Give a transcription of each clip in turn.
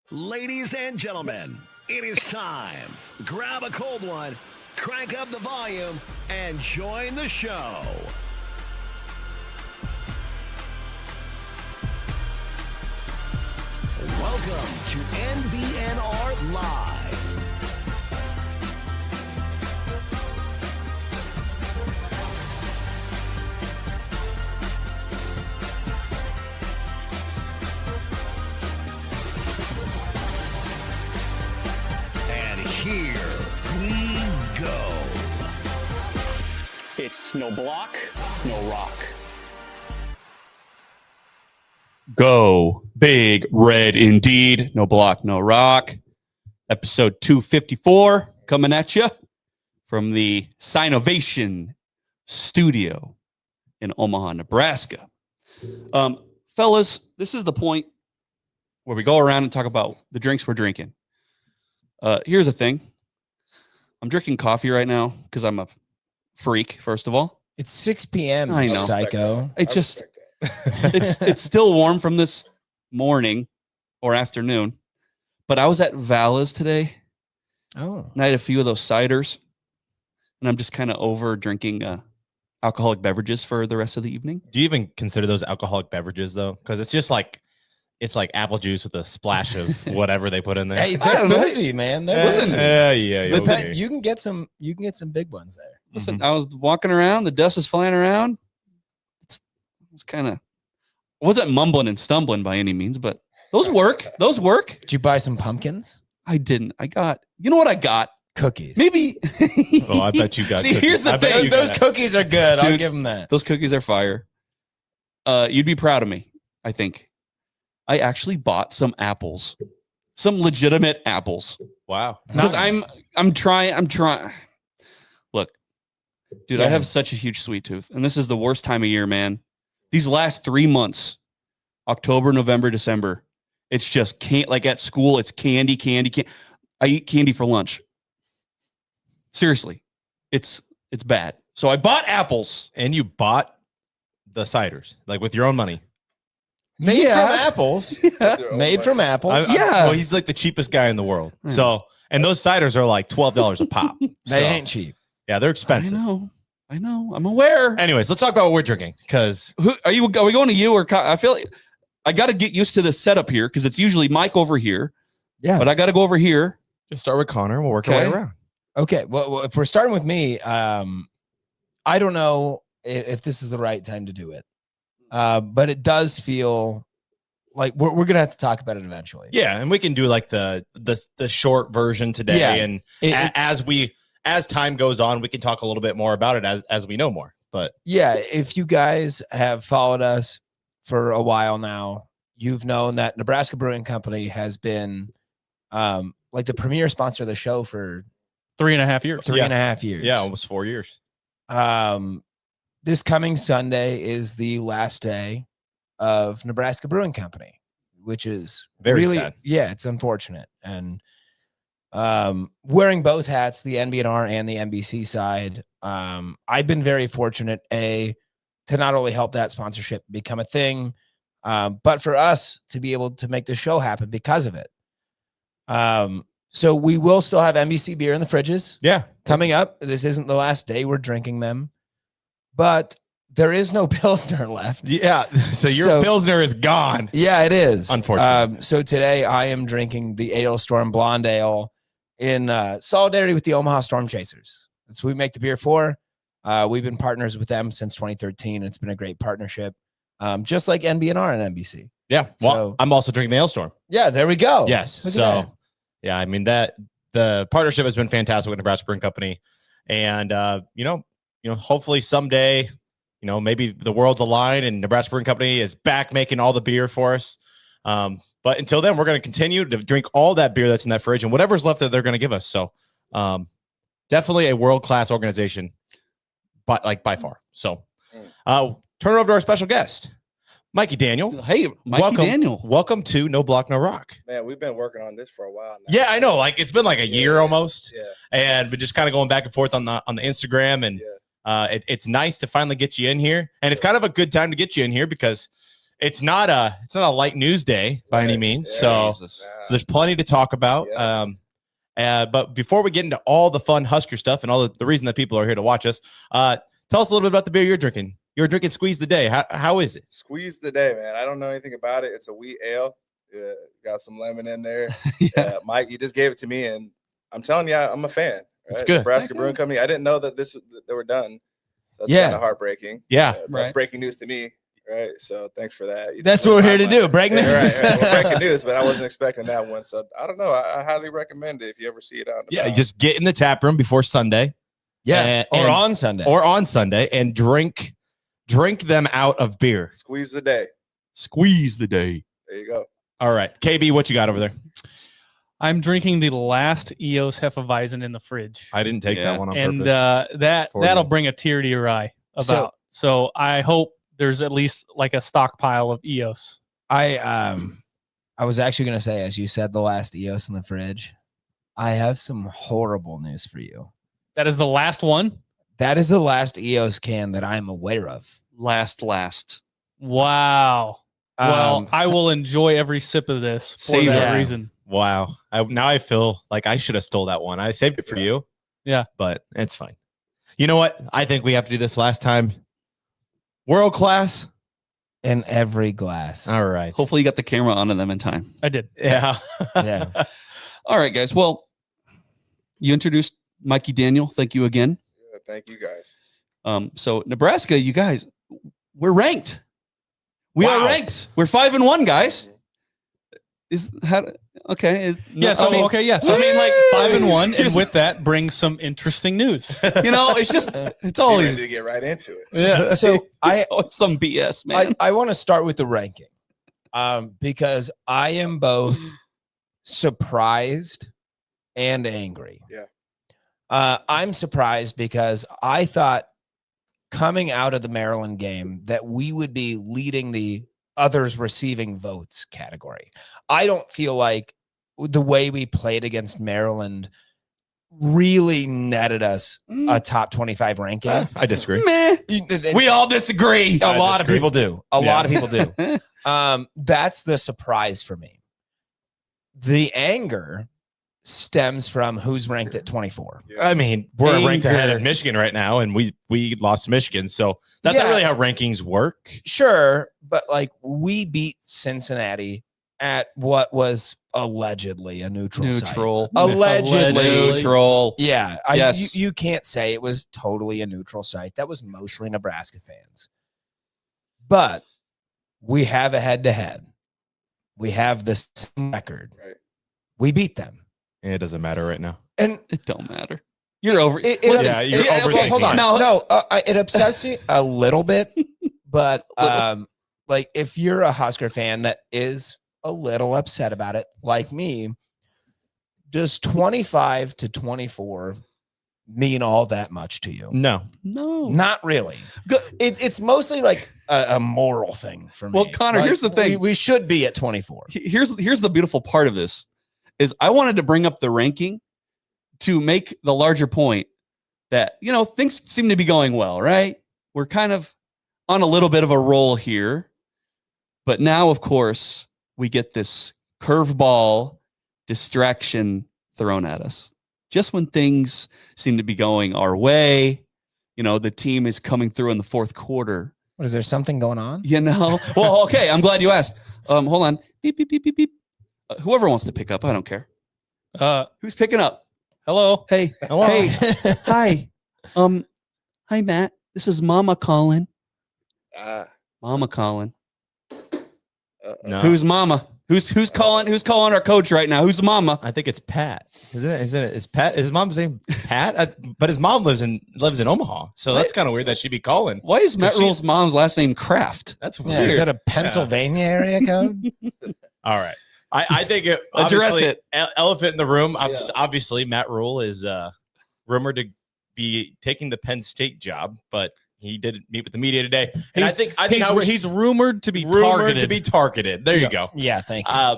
Ladies and gentlemen, it is time. Grab a cold one, crank up the volume, and join the show. Welcome to NBNR Live. And here we go. It's no block, no rock. Go big red indeed. No block, no rock. Episode 254 coming at you from the Sinovation studio in Omaha, Nebraska. Fellas, this is the point where we go around and talk about the drinks we're drinking. Here's the thing. I'm drinking coffee right now because I'm a freak, first of all. It's 6 p.m. I know. Psycho. It just it's still warm from this morning or afternoon, but I was at Vala's today. Oh, And I had a few of those ciders, and I'm just kind of over drinking alcoholic beverages for the rest of the evening. Do you even consider those alcoholic beverages though? Because it's just like apple juice with a splash of whatever they put in there. hey, they're boozy, man. They're boozy. Yeah. But Okay. you can get some big ones there. Listen, I was walking around, the dust was flying around. It's kind of, I wasn't mumbling and stumbling by any means, but those work. Those work. Did you buy some pumpkins? I didn't. I got, you know what I got? Cookies. Maybe. Oh, I bet you got. See, cookies. here's the I bet thing. you Those got- cookies are good. I'll Dude. give them that. Those cookies are fire. You'd be proud of me, I think. I actually bought some apples, some legitimate apples, Wow. because I'm trying. Look, dude, I Yeah. have such a huge sweet tooth, and this is the worst time of year, man. These last 3 months, October, November, December, it's just can't, like at school, it's candy. I eat candy for lunch. Seriously, it's bad. So I bought apples. And you bought the ciders like with your own money. Made Yeah. from apples. Made from apples. Yeah. Well, he's like the cheapest guy in the world. Yeah. So, and those ciders are like $12 a pop. They So, ain't cheap. Yeah, they're expensive. I know. I'm aware. Anyways, let's talk about what we're drinking because Who are we going to you or I feel like I got to get used to this setup here because it's usually Mike over here, Yeah. but I got to go over here. just start with Connor. We'll work our way Okay. around. Okay. Well, if we're starting with me, I don't know if this is the right time to do it, but it does feel like we're gonna have to talk about it eventually. Yeah, and we can do like the short version today, Yeah. and It- as time goes on, we can talk a little bit more about it as we know more. But Yeah, if you guys have followed us for a while now, you've known that Nebraska Brewing Company has been like the premier sponsor of the show for 3.5 years. 3.5 years. yeah, almost 4 years. This coming Sunday is the last day of Nebraska Brewing Company, which is Very really sad. Yeah, it's unfortunate. And wearing both hats, the NBNR and the NBC side, I've been very fortunate to not only help that sponsorship become a thing, but for us to be able to make the show happen because of it. So we will still have NBC beer in the fridges Yeah, coming up. This isn't the last day we're drinking them, but there is no Pilsner left. yeah. So your So- Pilsner is gone. Yeah, it is. Unfortunately. So today I am drinking the Ale Storm Blonde Ale in solidarity with the Omaha Storm Chasers. That's what we make the beer for. We've been partners with them since 2013. It's been a great partnership, just like NBNR and NBC. Yeah. Well, So- I'm also drinking the Hailstorm. Yeah, there we go. Yes. Look at So, that. yeah, I mean that the partnership has been fantastic with Nebraska Brewing Company, and hopefully someday, maybe the world's aligned and Nebraska Brewing Company is back making all the beer for us. But until then, we're going to continue to drink all that beer that's in that fridge and whatever's left that they're going to give us. So, definitely a world-class organization, but by far. So, turn it over to our special guest, Mikey Daniel. Hey, Mikey Daniel. Welcome to No Block, No Rock. Man, we've been working on this for a while now. Yeah, I know. Like it's been like a year almost, Yeah. and we're just kind of going back and forth on the Instagram, and it's nice to finally get you in here. And it's kind of a good time to get you in here because it's not a light news day by any means. Yeah. So there's plenty to talk about. Yeah. But before we get into all the fun Husker stuff and all the reason that people are here to watch us, tell us a little bit about the beer you're drinking. You're drinking Squeeze the Day. How is it? Squeeze the Day, man. I don't know anything about it. It's a wheat ale. Got some lemon in there. Yeah. Mike, you just gave it to me, and I'm telling you, I'm a fan. Right? It's good. Nebraska Brewing Company. I didn't know that they were done. That's Yeah. kind of heartbreaking. Yeah. That's Right. breaking news to me. Right. So thanks for that. That's what we're here to do. Break news. Right. Well, breaking news, but I wasn't expecting that one. So I don't know. I highly recommend it if you ever see it out. Yeah, just get in the tap room before Sunday. Yeah. And- Or on Sunday. Or on Sunday and drink them out of beer. Squeeze the Day. Squeeze the Day. There you go. All right. KB, what you got over there? I'm drinking the last EOS Hefeweizen in the fridge, I didn't take Yeah. that one on and purpose. that'll you. bring a tear to your eye about. So I hope there's at least like a stockpile of EOS. I was actually going to say, as you said, the last EOS in the fridge, I have some horrible news for you. That is the last one. That is the last EOS can that I'm aware of. Last. Wow. Well, Um, I will enjoy every sip of this for Savor that it. reason. Wow. Now I feel like I should have stole that one. I saved it for you. Yeah. But it's fine. You know what? I think we have to do this last time. World class. in every glass. All right. Hopefully you got the camera onto them in time. I did. Yeah. Yeah. All right, guys. Well, you introduced Mikey Daniel. Thank you again. Yeah, thank you guys. So Nebraska, you guys, we're ranked. We Wow. are ranked. We're 5-1, guys. Is how okay? Yeah. So okay. Yeah. So I mean, like 5-1, and with that brings some interesting news. you know, it's just it's Always always to get right into it. Yeah. So it's always some BS, man. I want to start with the ranking because I am both surprised and angry. Yeah. I'm surprised because I thought coming out of the Maryland game that we would be leading the others receiving votes category. I don't feel like the way we played against Maryland really netted us a top 25 ranking. I disagree. Meh. We all disagree. A lot of people do. A lot of people do. do. That's the surprise for me. The anger stems from who's ranked at 24. I mean, we're ranked ahead of Anger. Michigan right now, and we lost to Michigan. So that's not Yeah. really how rankings work. Sure, but like we beat Cincinnati at what was allegedly a neutral site. Neutral. Allegedly. Neutral. Yeah, Yes. you can't say it was totally a neutral site. That was mostly Nebraska fans. But we have a head-to-head. We have this record. Right. We beat them. It doesn't matter right now. And It don't matter. You're over. It, Listen, Yeah, you're well, overthinking hold on. it. No, it upsets me a little bit, but like if you're a Husker fan that is a little upset about it, like me, does 25 to 24 mean all that much to you? No. no. Not really. It's mostly like a moral thing for me. Well, Connor, here's the thing. We should be at 24. Here's the beautiful part of this is I wanted to bring up the ranking to make the larger point that, you know, things seem to be going well, right? We're kind of on a little bit of a roll here. But now, of course, we get this curveball distraction thrown at us. Just when things seem to be going our way, you know, the team is coming through in the fourth quarter. What, is there something going on? You know, well, okay, I'm glad you asked. Hold on. Beep, beep, beep, beep, beep. Whoever wants to pick up, I don't care. Who's picking up? Hello. Hey, Hello. hey, hi. Hi, Matt. This is Mama calling. Mama calling. No. Who's Mama? Who's calling? Who's calling our coach right now? Who's Mama? I think it's Pat. Isn't it? Is Pat? Is his mom's name Pat? But his mom lives in Omaha, so that's kind of weird that she'd be calling. Why is Matt She- Rhule's mom's last name Kraft? That's Yeah, weird. is that a Pennsylvania area code? All right. I think it Address obviously, it. Elephant in the room. Yeah. Obviously, Matt Rhule is rumored to be taking the Penn State job, but he did meet with the media today. And I think he's rumored to be rumored targeted. to be targeted. There you go. Yeah, thank you.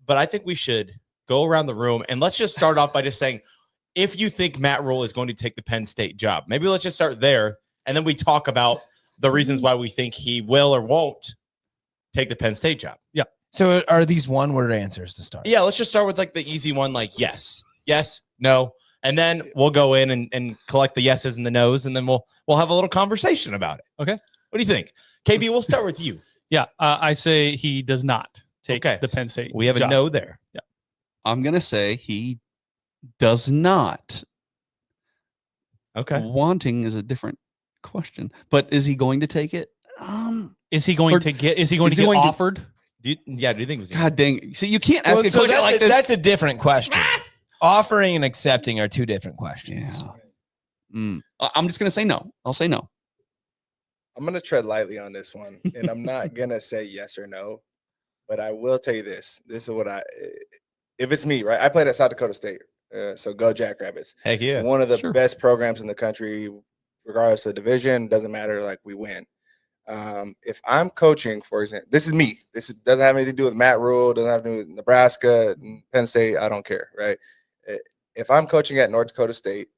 But I think we should go around the room and let's just start off by just saying, if you think Matt Rhule is going to take the Penn State job, maybe let's just start there, and then we talk about the reasons why we think he will or won't take the Penn State job? So are these one-word answers to start? Yeah, let's just start with like the easy one, like yes, no, and then we'll go in and collect the yeses and the nos, and then we'll have a little conversation about it. Okay. What do you think, KB? We'll start with you. Yeah, I say he does not take the Penn State. We have job. a no there. Yeah. I'm gonna say he does not. Okay. Wanting is a different question, but is he going to take it? Is he going to get offered? Do you think it was? God dang! So you can't ask a question like this. That's a different question. Offering and accepting are two different questions. Yeah. I'm just gonna say no. I'll say no. I'm gonna tread lightly on this one, and I'm not gonna say yes or no, but I will tell you this. This is what if it's me, right? I played at South Dakota State, so go Jackrabbits. Heck yeah. One of the best programs in the country, regardless of division, doesn't matter. Like we win. If I'm coaching, for example, this is me. Doesn't have anything to do with Matt Rhule. Doesn't have to do with Nebraska, Penn State. I don't care, right? If I'm coaching at North Dakota State,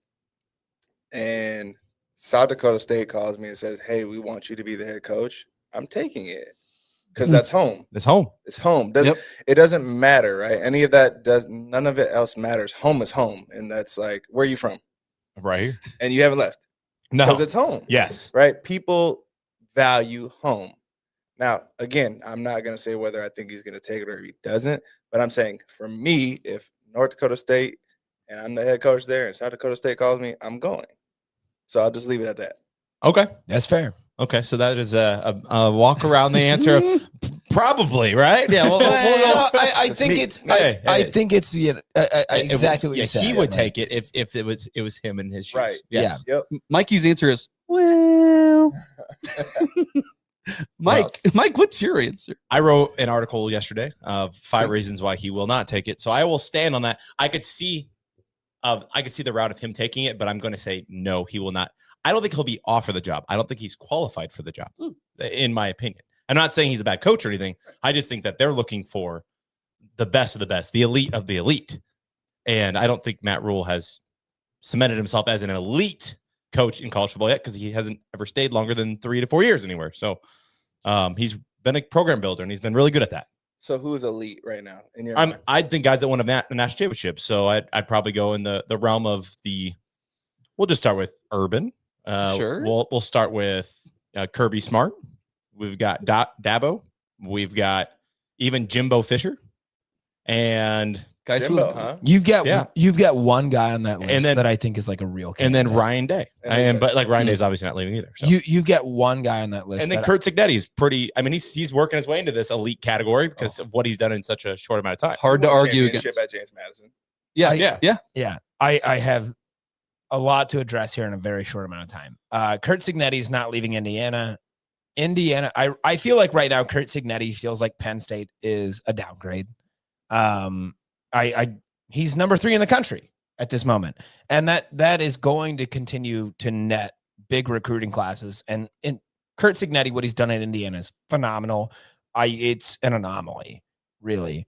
and South Dakota State calls me and says, "Hey, we want you to be the head coach," I'm taking it because that's home. It's home. It's home. It doesn't matter, right? Any of that none of it else matters. Home is home, and that's like, where are you from? Right here. And you haven't left. No, because it's home. Yes. Right. People value home. Now, again, I'm not going to say whether I think he's going to take it or he doesn't, but I'm saying for me, if North Dakota State and I'm the head coach there and South Dakota State calls me, I'm going. So I'll just leave it at that. Okay. That's fair. Okay. So that is a walk around the answer of probably, right? Yeah. I think it's exactly what you said. He would take it if it was him in his shoes. Right. Yes. Yep. Mikey's answer is, well, Mike, what's your answer? I wrote an article yesterday of 5 reasons why he will not take it. So I will stand on that. I could see the route of him taking it, but I'm going to say no, he will not. I don't think he'll be offered the job. I don't think he's qualified for the job, in my opinion. I'm not saying he's a bad coach or anything. I just think that they're looking for the best of the best, the elite of the elite. And I don't think Matt Rhule has cemented himself as an elite coach in college football yet, because he hasn't ever stayed longer than 3 to 4 years anywhere. So he's been a program builder, and he's been really good at that. So who's elite right now? In your I think guys that won a national championship. So I'd probably go in the realm of we'll just start with Urban. Sure. We'll start with Kirby Smart. We've got Dabo. We've got even Jimbo Fisher. And guys, Jimbo, huh? You've got one guy on that list And then- that I think is like a real and then candidate. Ryan Day. But Ryan Day is obviously not leaving either. So. You get one guy on that list. And then Kurt Cignetti is pretty. I mean, he's working his way into this elite category because of what he's done in such a short amount of time. hard to argue Championship against. at James Madison. Yeah. I have a lot to address here in a very short amount of time. Kurt Cignetti's not leaving Indiana. I feel like right now Kurt Cignetti feels like Penn State is a downgrade. He's number 3 in the country at this moment, and that is going to continue to net big recruiting classes. And in Kurt Cignetti, what he's done at Indiana is phenomenal. It's an anomaly, really.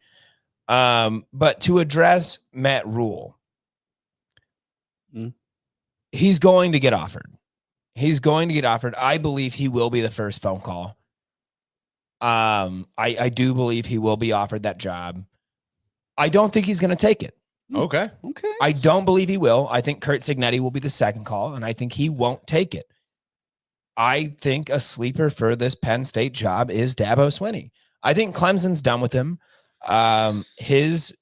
But to address Matt Rhule, he's going to get offered. I believe he will be the first phone call. I do believe he will be offered that job. I don't think he's going to take it. Okay. I don't believe he will. I think Kurt Cignetti will be the second call, and I think he won't take it. I think a sleeper for this Penn State job is Dabo Swinney. I think Clemson's done with him. His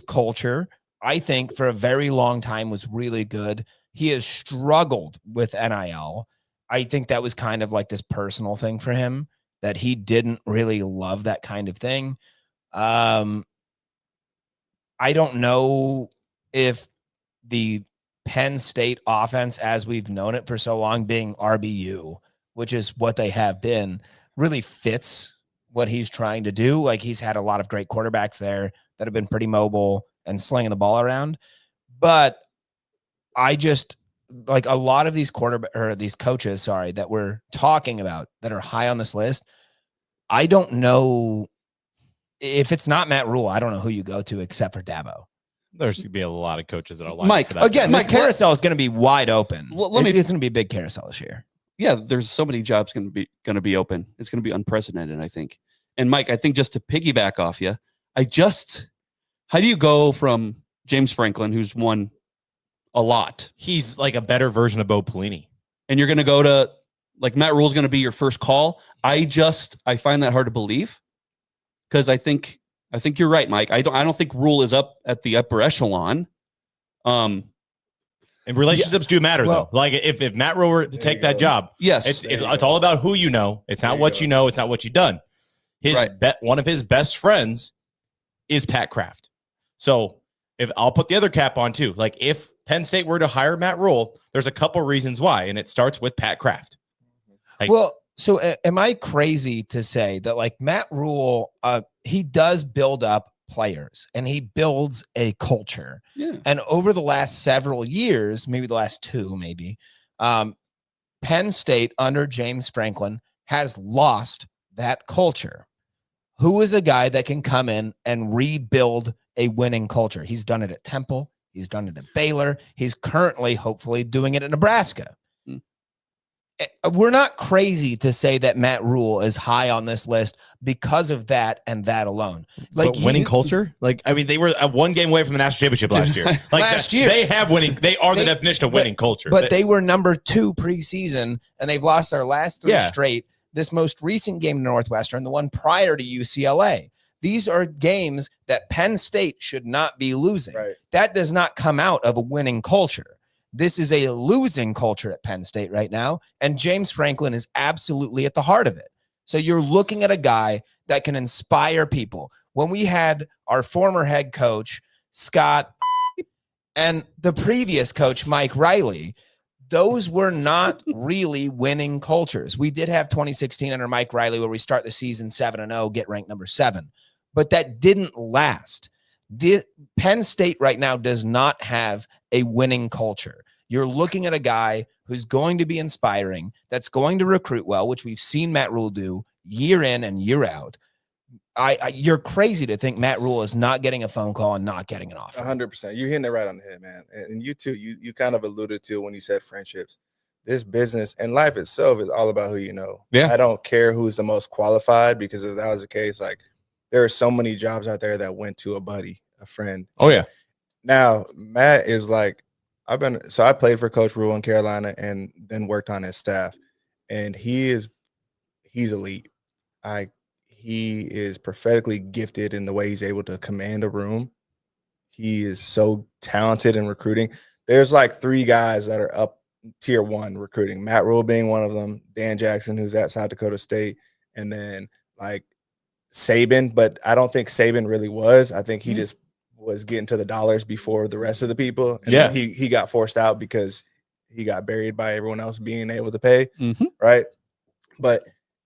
culture, I think, for a very long time was really good. He has struggled with NIL. I think that was kind of like this personal thing for him, that he didn't really love that kind of thing. I don't know if the Penn State offense, as we've known it for so long, being RBU, which is what they have been, really fits what he's trying to do. Like, he's had a lot of great quarterbacks there that have been pretty mobile and slinging the ball around. But I just like a lot of these these coaches, that we're talking about that are high on this list. I don't know if it's not Matt Rhule. I don't know who you go to except for Dabo. There's going to be a lot of coaches that are lying Mike, for that Again, job. this carousel is going to be wide open. Let me- It's going to be a big carousel this year. yeah, there's so many jobs going to be open. It's going to be unprecedented, I think. And Mike, I think just to piggyback off you, how do you go from James Franklin, who's won a lot, He's like a better version of Bo Pelini. and you're going to go to like Matt Rhule's going to be your first call? I find that hard to believe, because I think you're right, Mike. I don't think Rhule is up at the upper echelon. And relationships do matter, though. Like if Matt Rhule were to take that job, yes, it's all about who you know. It's not what you know. It's not what you've done. One of his best friends is Pat Kraft. So if I'll put the other cap on too, like if Penn State were to hire Matt Rhule, there's a couple reasons why, and it starts with Pat Kraft. Like, so am I crazy to say that like Matt Rhule, he does build up players and he builds a culture. Yeah. And over the last several years, maybe the last two, Penn State under James Franklin has lost that culture. Who is a guy that can come in and rebuild a winning culture? He's done it at Temple. He's done it at Baylor. He's currently, hopefully, doing it at Nebraska. We're not crazy to say that Matt Rhule is high on this list because of that and that alone. Like winning culture, like I mean, they were one game away from the national championship last year. Like last year, they have winning. They are the definition of winning culture. But they were number 2 preseason, and they've lost their last 3 straight. This most recent game to Northwestern, the one prior to UCLA. These are games that Penn State should not be losing. Right. That does not come out of a winning culture. This is a losing culture at Penn State right now, and James Franklin is absolutely at the heart of it. So you're looking at a guy that can inspire people. When we had our former head coach, Scott, and the previous coach, Mike Riley, those were not really winning cultures. We did have 2016 under Mike Riley where we start the season 7-0, get ranked number 7, but that didn't last. Penn State right now does not have a winning culture. You're looking at a guy who's going to be inspiring, that's going to recruit well, which we've seen Matt Rhule do year in and year out. You're crazy to think Matt Rhule is not getting a phone call and not getting an offer. 100%. You're hitting it right on the head, man. And you too, you kind of alluded to when you said friendships. This business and life itself is all about who you know. Yeah. I don't care who's the most qualified, because if that was the case, like there are so many jobs out there that went to a buddy, a friend. Oh yeah. Now Matt is like, I played for Coach Rhule in Carolina and then worked on his staff, and he's elite. He is prophetically gifted in the way he's able to command a room. He is so talented in recruiting. There's like 3 guys that are up tier 1 recruiting. Matt Rhule being one of them, Dan Jackson, who's at South Dakota State, and then like Saban, but I don't think Saban really was. I think he just was getting to the dollars before the rest of the people. And then he got forced out because he got buried by everyone else being able to pay. Right. But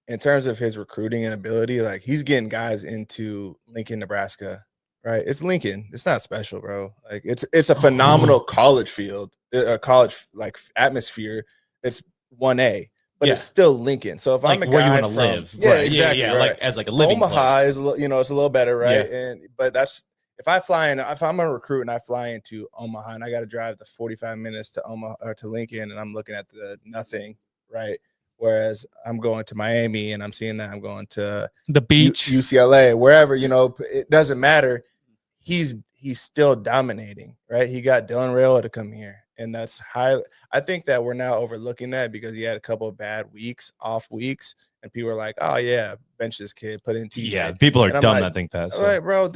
in terms of his recruiting and ability, like he's getting guys into Lincoln, Nebraska, right? It's Lincoln. It's not special, bro. Like it's a phenomenal college field, a college like atmosphere. It's 1A, but it's still Lincoln. So if I'm a where guy you want to live, exactly, right. like as like a living Omaha place. is, it's a little better, right? But that's if I'm a recruit and I fly into Omaha and I got to drive the 45 minutes to Omaha or to Lincoln, and I'm looking at the nothing, right? Whereas I'm going to Miami and I'm seeing that I'm going to the beach, UCLA, wherever, it doesn't matter. He's still dominating, right? He got Dylan Raiola to come here, and that's high. I think that we're now overlooking that because he had a couple of bad off weeks, and people are like, "Oh yeah, bench this kid, put in TJ." Yeah, people are dumb like, that think that. So. Right, bro.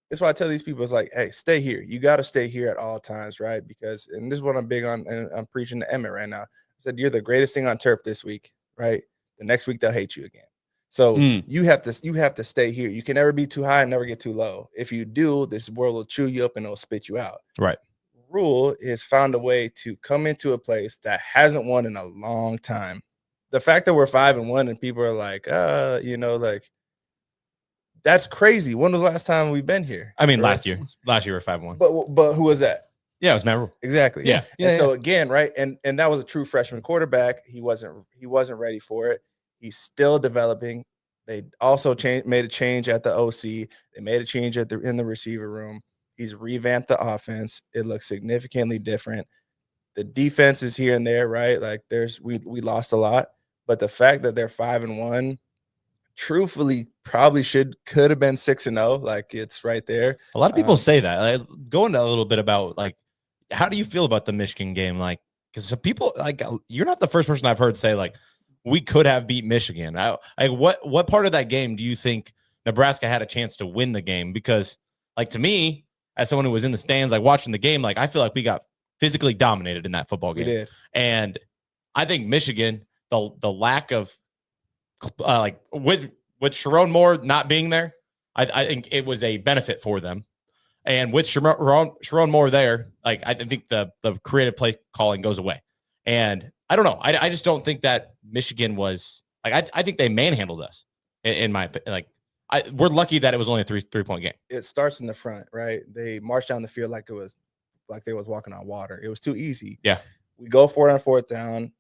That's why I tell these people, it's like, hey, stay here. You got to stay here at all times, right? Because, and this is what I'm big on, and I'm preaching to Emmett right now. I said, you're the greatest thing on turf this week, right? The next week they'll hate you again. So you have to stay here. You can never be too high and never get too low. If you do, this world will chew you up and it'll spit you out. Right. Rhule has found a way to come into a place that hasn't won in a long time. The fact that we're 5-1 and people are like, like, that's crazy. When was the last time we've been here? I mean, last year we're 5-1. But who was that? Yeah, it was Matt Rhule. Exactly. Yeah. So again, right, and that was a true freshman quarterback. He wasn't ready for it. He's still developing. They also made a change at the OC. They made a change in the receiver room. He's revamped the offense. It looks significantly different. The defense is here and there, right? Like we lost a lot, but the fact that they're 5-1, truthfully, probably could have been 6-0. Like it's right there. A lot of people say that. Like, go into a little bit about like, how do you feel about the Michigan game? Like, because some people like you're not the first person I've heard say like we could have beat Michigan. What part of that game do you think Nebraska had a chance to win the game? Because like to me, as someone who was in the stands, like watching the game, like I feel like we got physically dominated in that football game. We did. And I think Michigan, the lack of like with Sharon Moore not being there, I think it was a benefit for them. And with Sharon Moore there, like I think the creative play calling goes away. And I don't know. I just don't think that Michigan was like I think they manhandled us in my opinion. Like we're lucky that it was only a three-point game. It starts in the front, right? They marched down the field like they was walking on water. It was too easy. Yeah. We go for it on 4th down.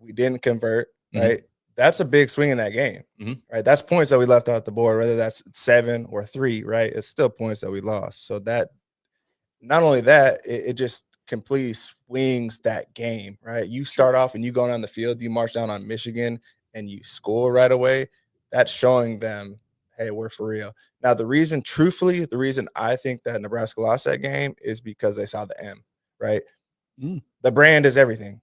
We didn't convert, right? That's a big swing in that game, right? That's points that we left off the board, whether that's 7 or 3, right? It's still points that we lost. So that, not only that, it just completely swings that game, right? You start off and you go down the field, you march down on Michigan and you score right away. That's showing them, hey, we're for real. Now, the reason I think that Nebraska lost that game is because they saw the M, right? The brand is everything.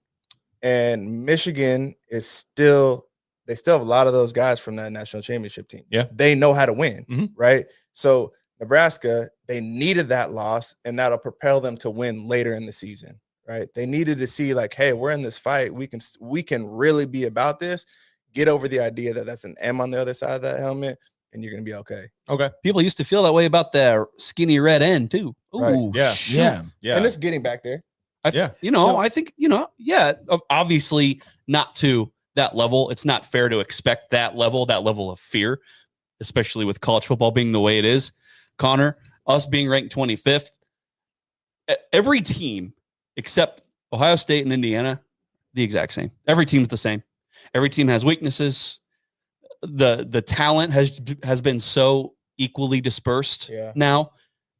And Michigan is still have a lot of those guys from that national championship team. Yeah. They know how to win, right? So Nebraska, they needed that loss, and that'll propel them to win later in the season, right? They needed to see like, hey, we're in this fight. We can really be about this. Get over the idea that that's an M on the other side of that helmet, and you're going to be okay. Okay. People used to feel that way about the skinny red end too. Ooh, Right. Yeah. shoot. Yeah. And it's getting back there. I think, obviously not to that level. It's not fair to expect that level of fear, especially with college football being the way it is. Connor, us being ranked 25th, every team except Ohio State and Indiana, the exact same. Every team's the same. Every team has weaknesses. The talent has been so equally dispersed now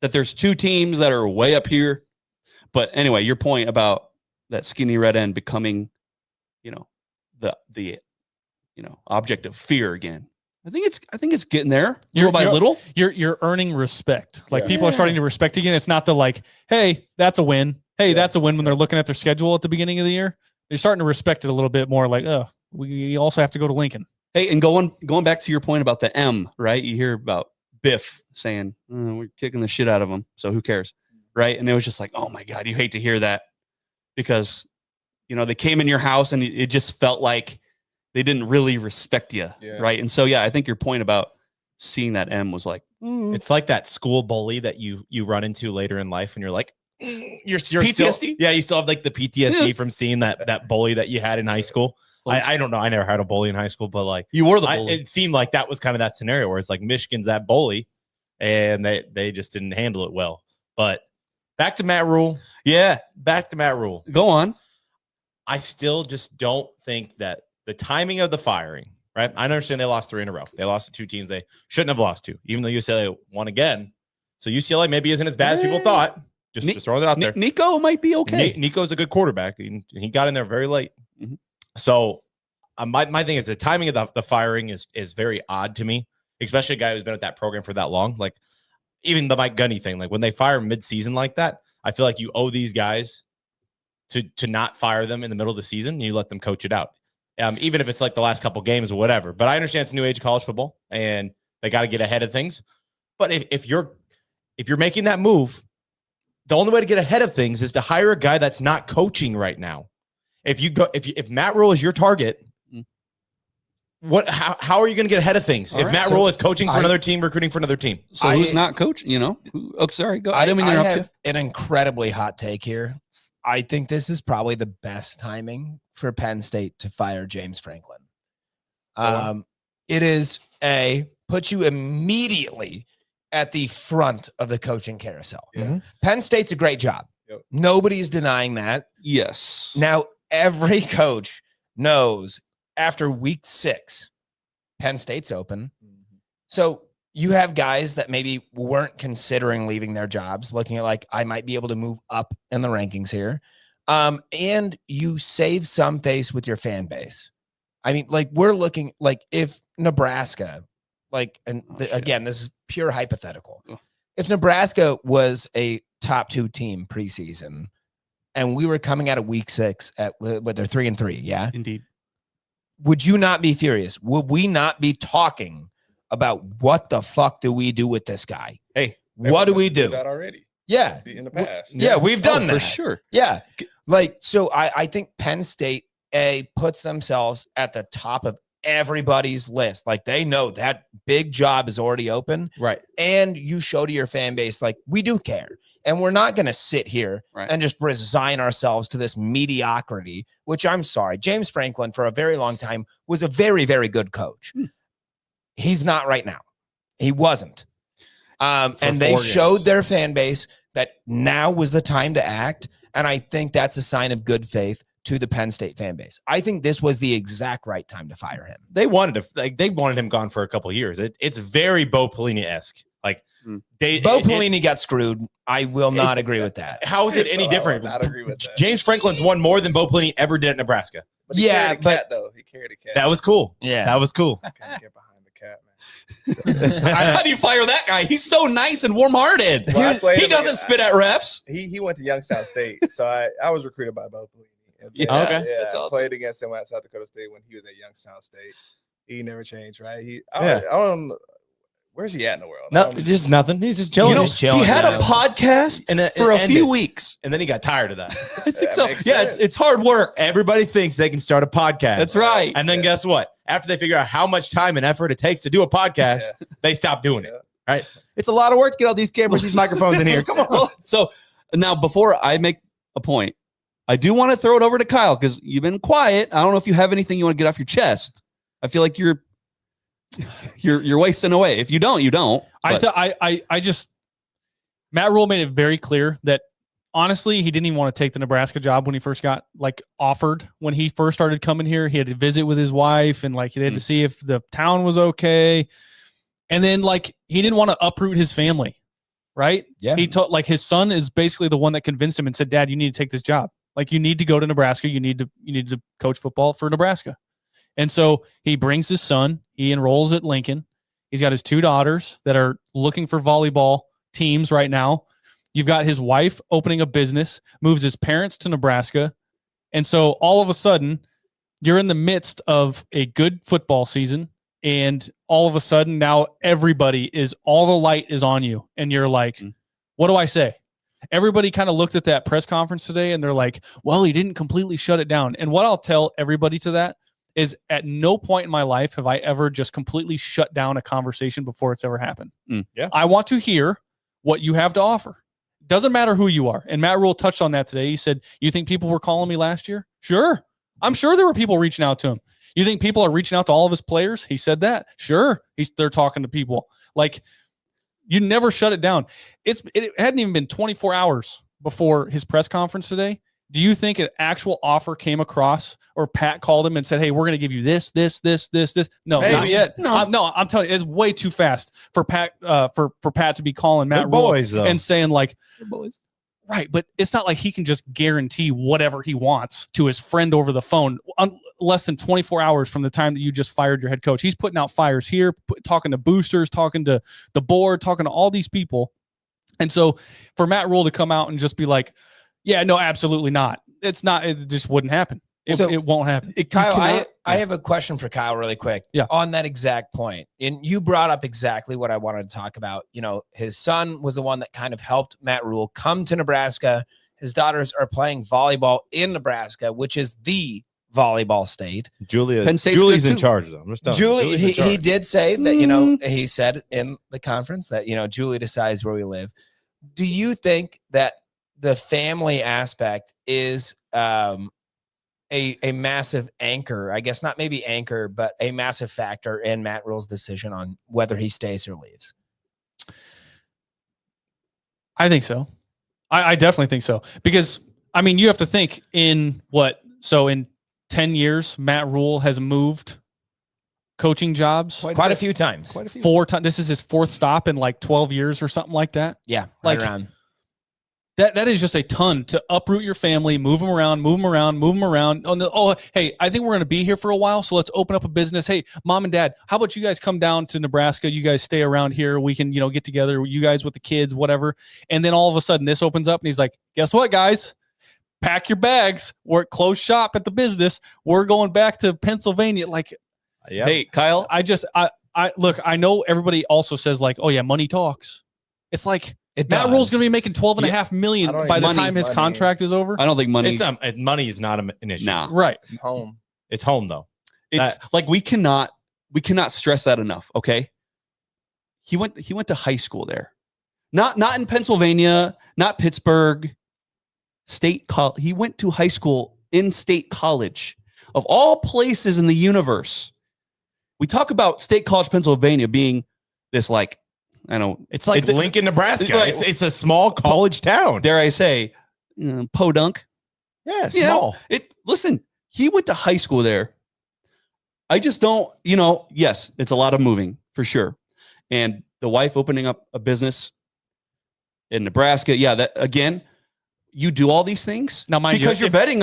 that there's 2 teams that are way up here. But anyway, your point about that skinny red end becoming, the object of fear again. I think it's getting there little by little. You're earning respect. Like people are starting to respect again. It's not the like, hey, that's a win. Hey, that's a win when they're looking at their schedule at the beginning of the year. They're starting to respect it a little bit more. Like, oh, we also have to go to Lincoln. Hey, and going back to your point about the M, right? You hear about Biff saying, we're kicking the shit out of them, so who cares? Right? And it was just like, oh my God, you hate to hear that because, they came in your house and it just felt like they didn't really respect you. Yeah. Right? And so, I think your point about seeing that M was like, It's like that school bully that you run into later in life and you're like, you're PTSD? still, you still have like the PTSD from seeing that bully that you had in high school. I don't know. I never had a bully in high school, but like you were the bully. It seemed like that was kind of that scenario where it's like Michigan's that bully and they just didn't handle it well. But back to Matt Rhule. Yeah. Back to Matt Rhule. Go on. I still just don't think that the timing of the firing, right? I understand they lost 3 in a row. They lost to 2 teams they shouldn't have lost to, even though UCLA won again. So UCLA maybe isn't as bad as people thought. Just throwing it out there. Nico might be okay. Nico's a good quarterback. He got in there very late. So my thing is the timing of the firing is very odd to me, especially a guy who's been at that program for that long. Like even the Mike Gundy thing, like when they fire mid-season like that, I feel like you owe these guys to not fire them in the middle of the season. And you let them coach it out, even if it's like the last couple games or whatever. But I understand it's a new age of college football, and they got to get ahead of things. But if you're making that move, the only way to get ahead of things is to hire a guy that's not coaching right now. If Matt Rhule is your target, how are you going to get ahead of things? If Matt Rhule is coaching for another team, recruiting for another team. So who's not coaching? Oh, sorry. Go. I didn't mean to interrupt you. Have an incredibly hot take here. I think this is probably the best timing for Penn State to fire James Franklin. It is put you immediately at the front of the coaching carousel. Penn State's a great job. Nobody's denying that. Yes. Now, every coach knows after week 6, Penn State's open. So you have guys that maybe weren't considering leaving their jobs, looking at like, I might be able to move up in the rankings here. And you save some face with your fan base. I mean, like we're looking like if Nebraska, like, and again, this is pure hypothetical. If Nebraska was a top 2 team preseason and we were coming out of week 6 with their 3-3, yeah, Indeed. Would you not be furious? Would we not be talking about what the fuck do we do with this guy? Hey, what do we do? That already. Yeah. In the past. Yeah, we've done that. For sure. Yeah. Like, so I think Penn State puts themselves at the top of everybody's list. Like they know that big job is already open. Right. And you show to your fan base, like, we do care. And we're not going to sit here and just resign ourselves to this mediocrity, which I'm sorry. James Franklin, for a very long time, was a very, very good coach. He's not right now. He wasn't. And they showed their fan base that now was the time to act. And I think that's a sign of good faith to the Penn State fan base. I think this was the exact right time to fire him. They wanted him gone for a couple of years. It's very Bo Pelini-esque. Like Bo Pelini got screwed. I will not agree with that. How is it any different? I don't agree with that. James Franklin's won more than Bo Pelini ever did at Nebraska. But he carried a cat, though. He carried a cat. That was cool. Yeah. That was cool. I couldn't get behind the cat, man. How do you fire that guy? He's so nice and warm-hearted. Well, He doesn't spit at refs. He went to Youngstown State, so I was recruited by Bo Pelini. Yeah, okay. Yeah, That's I awesome. played against him at South Dakota State when he was at Youngstown State. He never changed, right? I don't where's he at in the world? No, just nothing. He's just chilling. He's chilling. He had a now. podcast for a few weeks. and then he got tired of that. I think That so. makes Yeah, sense. it's hard work. Everybody thinks they can start a podcast. That's right. And then guess what? After they figure out how much time and effort it takes to do a podcast, they stop doing it. Right? It's a lot of work to get all these cameras, these microphones in here. Come on. Well, so now, before I make a point, I do want to throw it over to Kyle because you've been quiet. I don't know if you have anything you want to get off your chest. I feel like you're wasting away. If you don't, you don't. I just Matt Rhule made it very clear that honestly, he didn't even want to take the Nebraska job when he first got offered. When he first started coming here, he had to visit with his wife and he had to see if the town was okay. And then he didn't want to uproot his family, right? Yeah. He told his son is basically the one that convinced him and said, "Dad, you need to take this job. You need to go to Nebraska. You need to coach football for Nebraska." And so he brings his son. He enrolls at Lincoln. He's got his 2 daughters that are looking for volleyball teams right now. You've got his wife opening a business, moves his parents to Nebraska. And so all of a sudden, you're in the midst of a good football season. And all of a sudden, now all the light is on you. And you're like, what do I say? Everybody kind of looked at that press conference today and they're like, well, he didn't completely shut it down. And what I'll tell everybody to that is at no point in my life have I ever just completely shut down a conversation before it's ever happened. Yeah. I want to hear what you have to offer. Doesn't matter who you are. And Matt Rhule touched on that today. He said, you think people were calling me last year? Sure. I'm sure there were people reaching out to him. You think people are reaching out to all of his players? He said that. Sure. They're talking to people. You never shut it down. It hadn't even been 24 hours before his press conference today. Do you think an actual offer came across or Pat called him and said, hey, we're going to give you this? No, Maybe. not yet. No. I'm telling you, it's way too fast for Pat, for Pat to be calling Matt They're Rhule boys, though. and saying boys. Right. But it's not like he can just guarantee whatever he wants to his friend over the phone less than 24 hours from the time that you just fired your head coach. He's putting out fires here, talking to boosters, talking to the board, talking to all these people. And so for Matt Rhule to come out and just be like, yeah, no, absolutely not. It's not. It just wouldn't happen. It won't happen. Kyle, I have a question for Kyle really quick. Yeah. On that exact point. And you brought up exactly what I wanted to talk about. His son was the one that kind of helped Matt Rhule come to Nebraska. His daughters are playing volleyball in Nebraska, which is the volleyball state. Julie's in charge, though. I'm just telling you. Julie, Julie's in charge. he did say that, he said in the conference that, Julie decides where we live. Do you think that the family aspect is a massive anchor, I guess not maybe anchor, but a massive factor in Matt Rhule's decision on whether he stays or leaves? I think so. I definitely think so. Because, you have to think in 10 years, Matt Rhule has moved coaching jobs. Quite a few times. 4 times. This is his 4th stop in 12 years or something like that. Yeah. Like, right around. That is just a ton to uproot your family, move them around. Oh, hey, I think we're going to be here for a while, so let's open up a business. Hey, mom and dad, how about you guys come down to Nebraska? You guys stay around here. We can, get together. You guys with the kids, whatever. And then all of a sudden, this opens up, and he's like, "Guess what, guys? Pack your bags. We're close shop at the business. We're going back to Pennsylvania." Like, Hey, Kyle. I look. I know everybody also says like, "Oh yeah, money talks." It's like. Matt Rhule's going to be making $12.5 million by the time his contract is over. I don't think money. Money is not an issue. Nah. Right. It's home. It's home though. It's like we cannot stress that enough. Okay. He went to high school there, not in Pennsylvania, not Pittsburgh. State college. He went to high school in State College, of all places in the universe. We talk about State College, Pennsylvania being this like. I know it's like Lincoln, Nebraska. It's a small college town. Dare I say, podunk? Yeah, small. Listen, he went to high school there. I just don't, yes, it's a lot of moving for sure. And the wife opening up a business in Nebraska. Yeah, that again, you do all these things now, mind because you're betting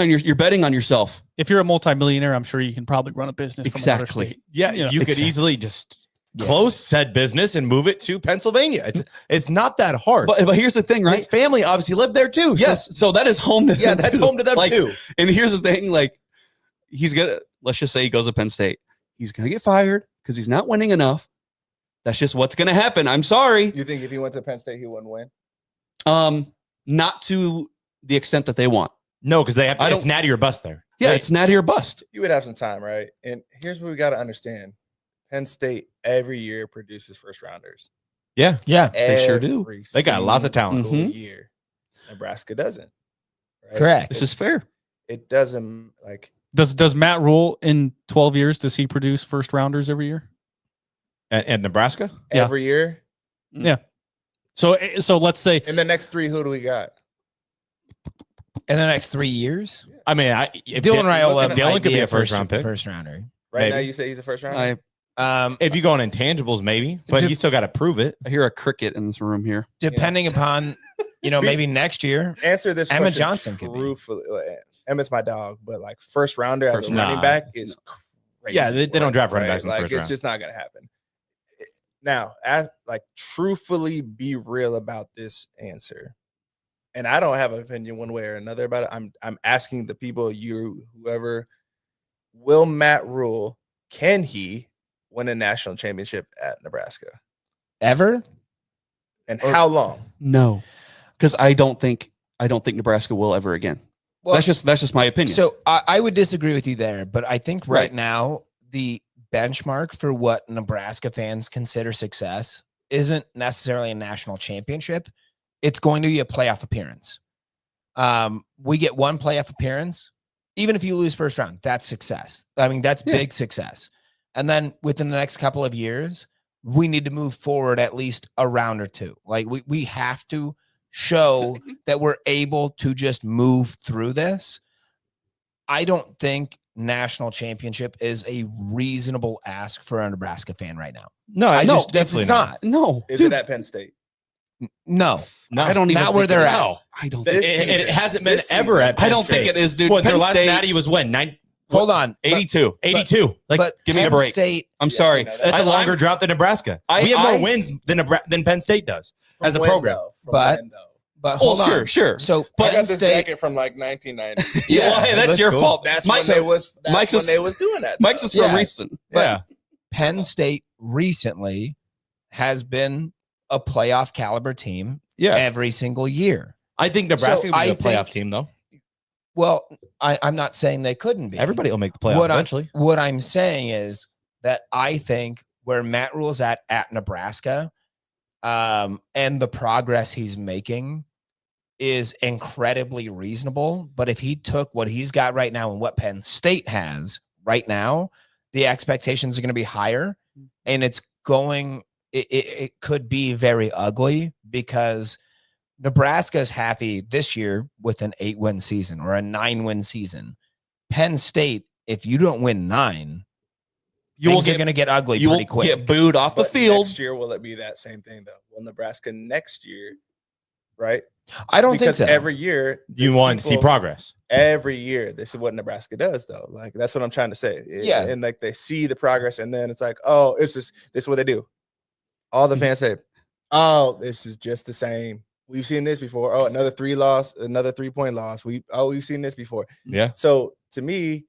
on yourself. If you're a multimillionaire, I'm sure you can probably run a business. Exactly. From another state. Yeah, you could easily just close said business and move it to Pennsylvania. It's not that hard. But here's the thing, right? His family obviously lived there too. Yes, so that is home to them. Yeah, that's home to them too. And here's the thing, like let's just say he goes to Penn State. He's gonna get fired because he's not winning enough. That's just what's gonna happen. I'm sorry. You think if he went to Penn State, he wouldn't win? Not to the extent that they want. No, because it's natty or bust there. Yeah, it's natty or bust. You would have some time, right? And here's what we got to understand. Penn State every year produces first rounders. Yeah. They sure do. They got lots of talent. Year. Nebraska doesn't. Right? Correct. This is fair. It doesn't like. Does Matt Rhule in 12 years, does he produce first rounders every year? And Nebraska? Every year? Yeah. So let's say. In the next 3, who do we got? In the next 3 years? I mean, if Dylan Raiola Dylan could be a first round pick. First rounder. Right now, you say he's a first rounder? If you go on intangibles, maybe, but you still got to prove it. I hear a cricket in this room here. Depending upon, maybe next year. Answer this Emma question Johnson could be. Truthfully. Emmett's my dog, but like first rounder as a running back is crazy. Yeah, they don't draft running backs in the first round. It's just not going to happen. Now, truthfully be real about this answer. And I don't have an opinion one way or another about it. I'm asking the people, whoever, will Matt Rhule, can he win a national championship at Nebraska? Ever? And how long? No. Because I don't think Nebraska will ever again. Well, that's just my opinion. So I would disagree with you there, but I think right now the benchmark for what Nebraska fans consider success isn't necessarily a national championship. It's going to be a playoff appearance. We get one playoff appearance. Even if you lose first round, that's success. I mean, that's big success. And then within the next couple of years, we need to move forward at least a round or two. Like we have to show that we're able to just move through this. I don't think national championship is a reasonable ask for a Nebraska fan right now. No, definitely not. No. Is it at Penn State? No, I don't even not where they're at. I don't think it hasn't been ever at Penn I don't State. think it is, dude. What, their Penn last State, natty was when? Hold on. 82. 82. But give me a Penn break. State, I'm sorry. That's a longer drought than Nebraska. We have more wins than Penn State does as a program. But hold on. Sure. So I Penn got this State, jacket from like 1990. Yeah, well, hey, that's your cool. fault. That's Mike's when they was doing that. Mike's is from recent. but Penn State recently has been a playoff caliber team every single year. I think Nebraska So will be a I playoff think- team, though. Well, I'm not saying they couldn't be. Everybody will make the playoff eventually. What I'm saying is that I think where Matt Rhule's at Nebraska, and the progress he's making is incredibly reasonable. But if he took what he's got right now and what Penn State has right now, the expectations are going to be higher, and it could be very ugly because Nebraska is happy this year with an 8-win season or a 9-win season. Penn State, if you don't win 9, you're going to get ugly pretty quick. Get booed off the field. Next year, will it be that same thing, though? Will Nebraska next year right? I don't think so. Every year You want to see progress. Every year, this is what Nebraska does, though. Like that's what I'm trying to say. Yeah. And like they see the progress, and then it's like, oh, it's just this is what they do. All the fans say, oh, this is just the same. We've seen this before. Oh, another 3-point loss. We've seen this before. Yeah. So to me,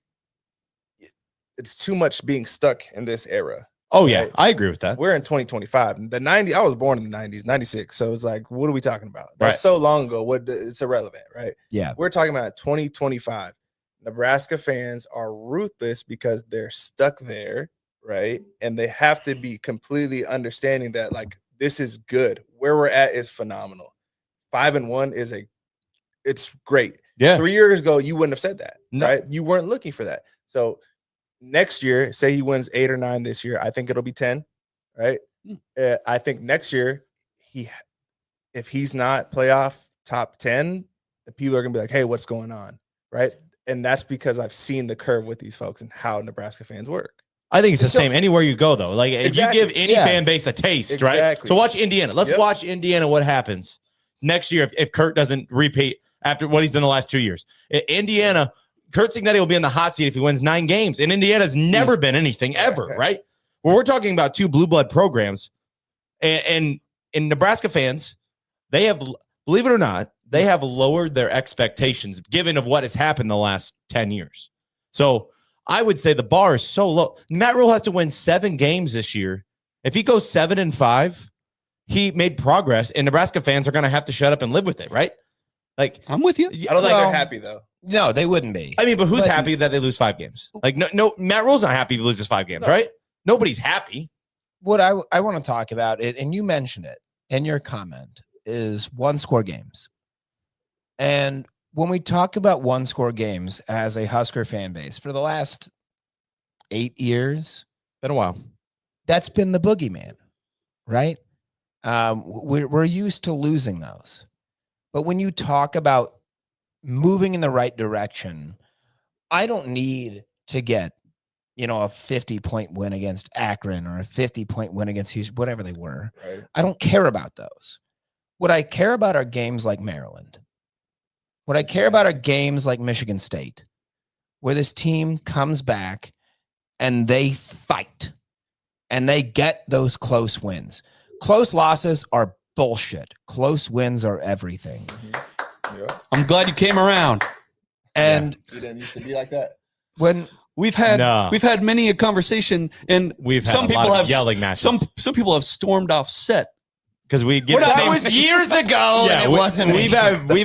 it's too much being stuck in this era. Oh yeah, Right? I agree with that. We're in 2025. The 90s, I was born in the 90s, 96. So it's like, what are we talking about? That's Right. so long ago. It's irrelevant, right? Yeah. We're talking about 2025. Nebraska fans are ruthless because they're stuck there, right? And they have to be completely understanding that like this is good. Where we're at is phenomenal. 5-1 it's great. Yeah. 3 years ago, you wouldn't have said that, No. right? You weren't looking for that. So next year, say he wins 8 or 9 this year, I think it'll be 10, right? I think next year, if he's not playoff top 10, the people are gonna be like, hey, what's going on, right? And that's because I've seen the curve with these folks and how Nebraska fans work. I think it's the same anywhere you go, though. Like if Exactly. you give any Yeah. fan base a taste, right? Exactly. So watch Indiana. Let's Yep. watch Indiana. What happens next year if Kurt doesn't repeat after what he's done the last 2 years? Indiana, Kurt Cignetti will be in the hot seat if he wins 9 games, and Indiana's never been anything ever, right? Well, we're talking about 2 blue blood programs, and Nebraska fans, they have, believe it or not, they have lowered their expectations given of what has happened the last 10 years. So I would say the bar is so low. Matt Rhule has to win 7 games this year. If he goes 7-5, he made progress, and Nebraska fans are going to have to shut up and live with it, right? Like, I'm with you. I don't think they're happy though. No, they wouldn't be. I mean, but who's But- happy that they lose 5 games? Like, no, Matt Rhule's not happy if he loses 5 games, right? Nobody's happy. What I want to talk about it, and you mentioned it in your comment, is 1-score games. And when we talk about 1-score games as a Husker fan base for the last 8 years, Been a while. that's been the boogeyman, right? We're used to losing those. But when you talk about moving in the right direction, I don't need to get, a 50-point win against Akron or a 50-point win against Houston, whatever they were. Right. I don't care about those. What I care about are games like Maryland. What I care about are games like Michigan State, where this team comes back and they fight and they get those close wins. Close losses are bullshit. Close wins are everything. Yeah. I'm glad you came around. And You didn't used to be like that. when We've had No. many a conversation, and We've had some a people lot of have yelling matches. Some people have stormed off set. Because we get that was years ago, and it wasn't. We've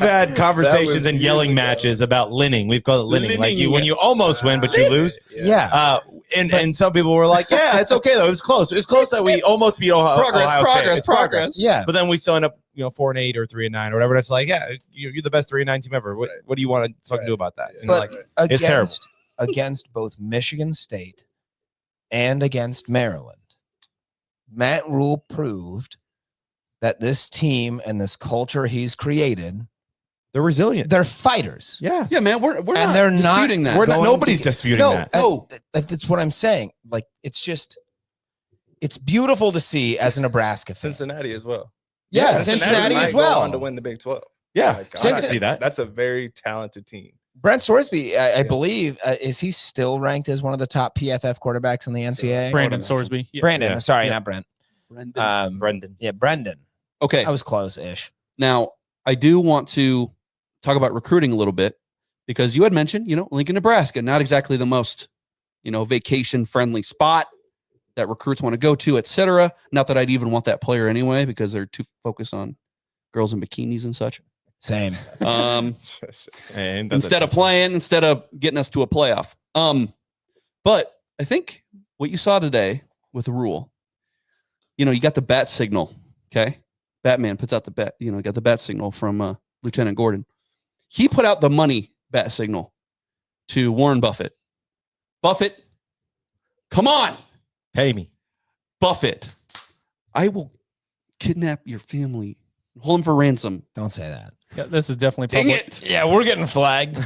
had conversations was and years yelling ago. matches about linning. We've called it linning. Like Linning. when you almost win but you lose. yeah. And some people were like, yeah, it's okay though. It was close. It was close that we almost beat Ohio State. It's progress. Yeah. But then we still end up, 4-8 or 3-9 or whatever. And it's like, yeah, you're the best 3-9 team ever. What do you want to fucking do about that? And But like, it's terrible. against both Michigan State and against Maryland, Matt Rhule proved that this team and this culture he's created, they're resilient. they're fighters. Yeah. Yeah, man, we're And not they're not- disputing that. We're not, going nobody's to- disputing No, that. that's what I'm saying. Like, it's beautiful to see as a Nebraska fan. Cincinnati as well. Yeah, Yeah, Cincinnati might as go well. on to win the Big 12. Yeah. Like, I can honestly, see that. That's a very talented team. Brent Sorsby, I Yeah. believe, is he still ranked as one of the top PFF quarterbacks in the NCAA? Brandon Sorsby. Yeah. Brandon, Yeah. sorry, Yeah. not Brent. Brendan. Brendan. Yeah, Brendan. Okay, I was close-ish. now I do want to talk about recruiting a little bit because you had mentioned, Lincoln, Nebraska, not exactly the most, vacation-friendly spot that recruits want to go to, etc. Not that I'd even want that player anyway because they're too focused on girls in bikinis and such. Same. And Instead of getting us to a playoff. But I think what you saw today with the Rhule, you got the bat signal. Okay. Batman puts out the bat, got the bat signal from Lieutenant Gordon. He put out the money bat signal to Warren Buffett. Buffett, come on, pay me. Buffett. I will kidnap your family, hold them for ransom. Don't say that. Yeah, this is definitely Dang public. it. Yeah, we're getting flagged.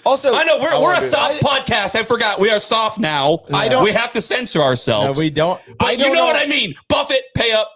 Also, I know we're a do soft podcast. I forgot we are soft now. We have to censor No, ourselves. we don't. But you know what I mean. Buffett, pay up.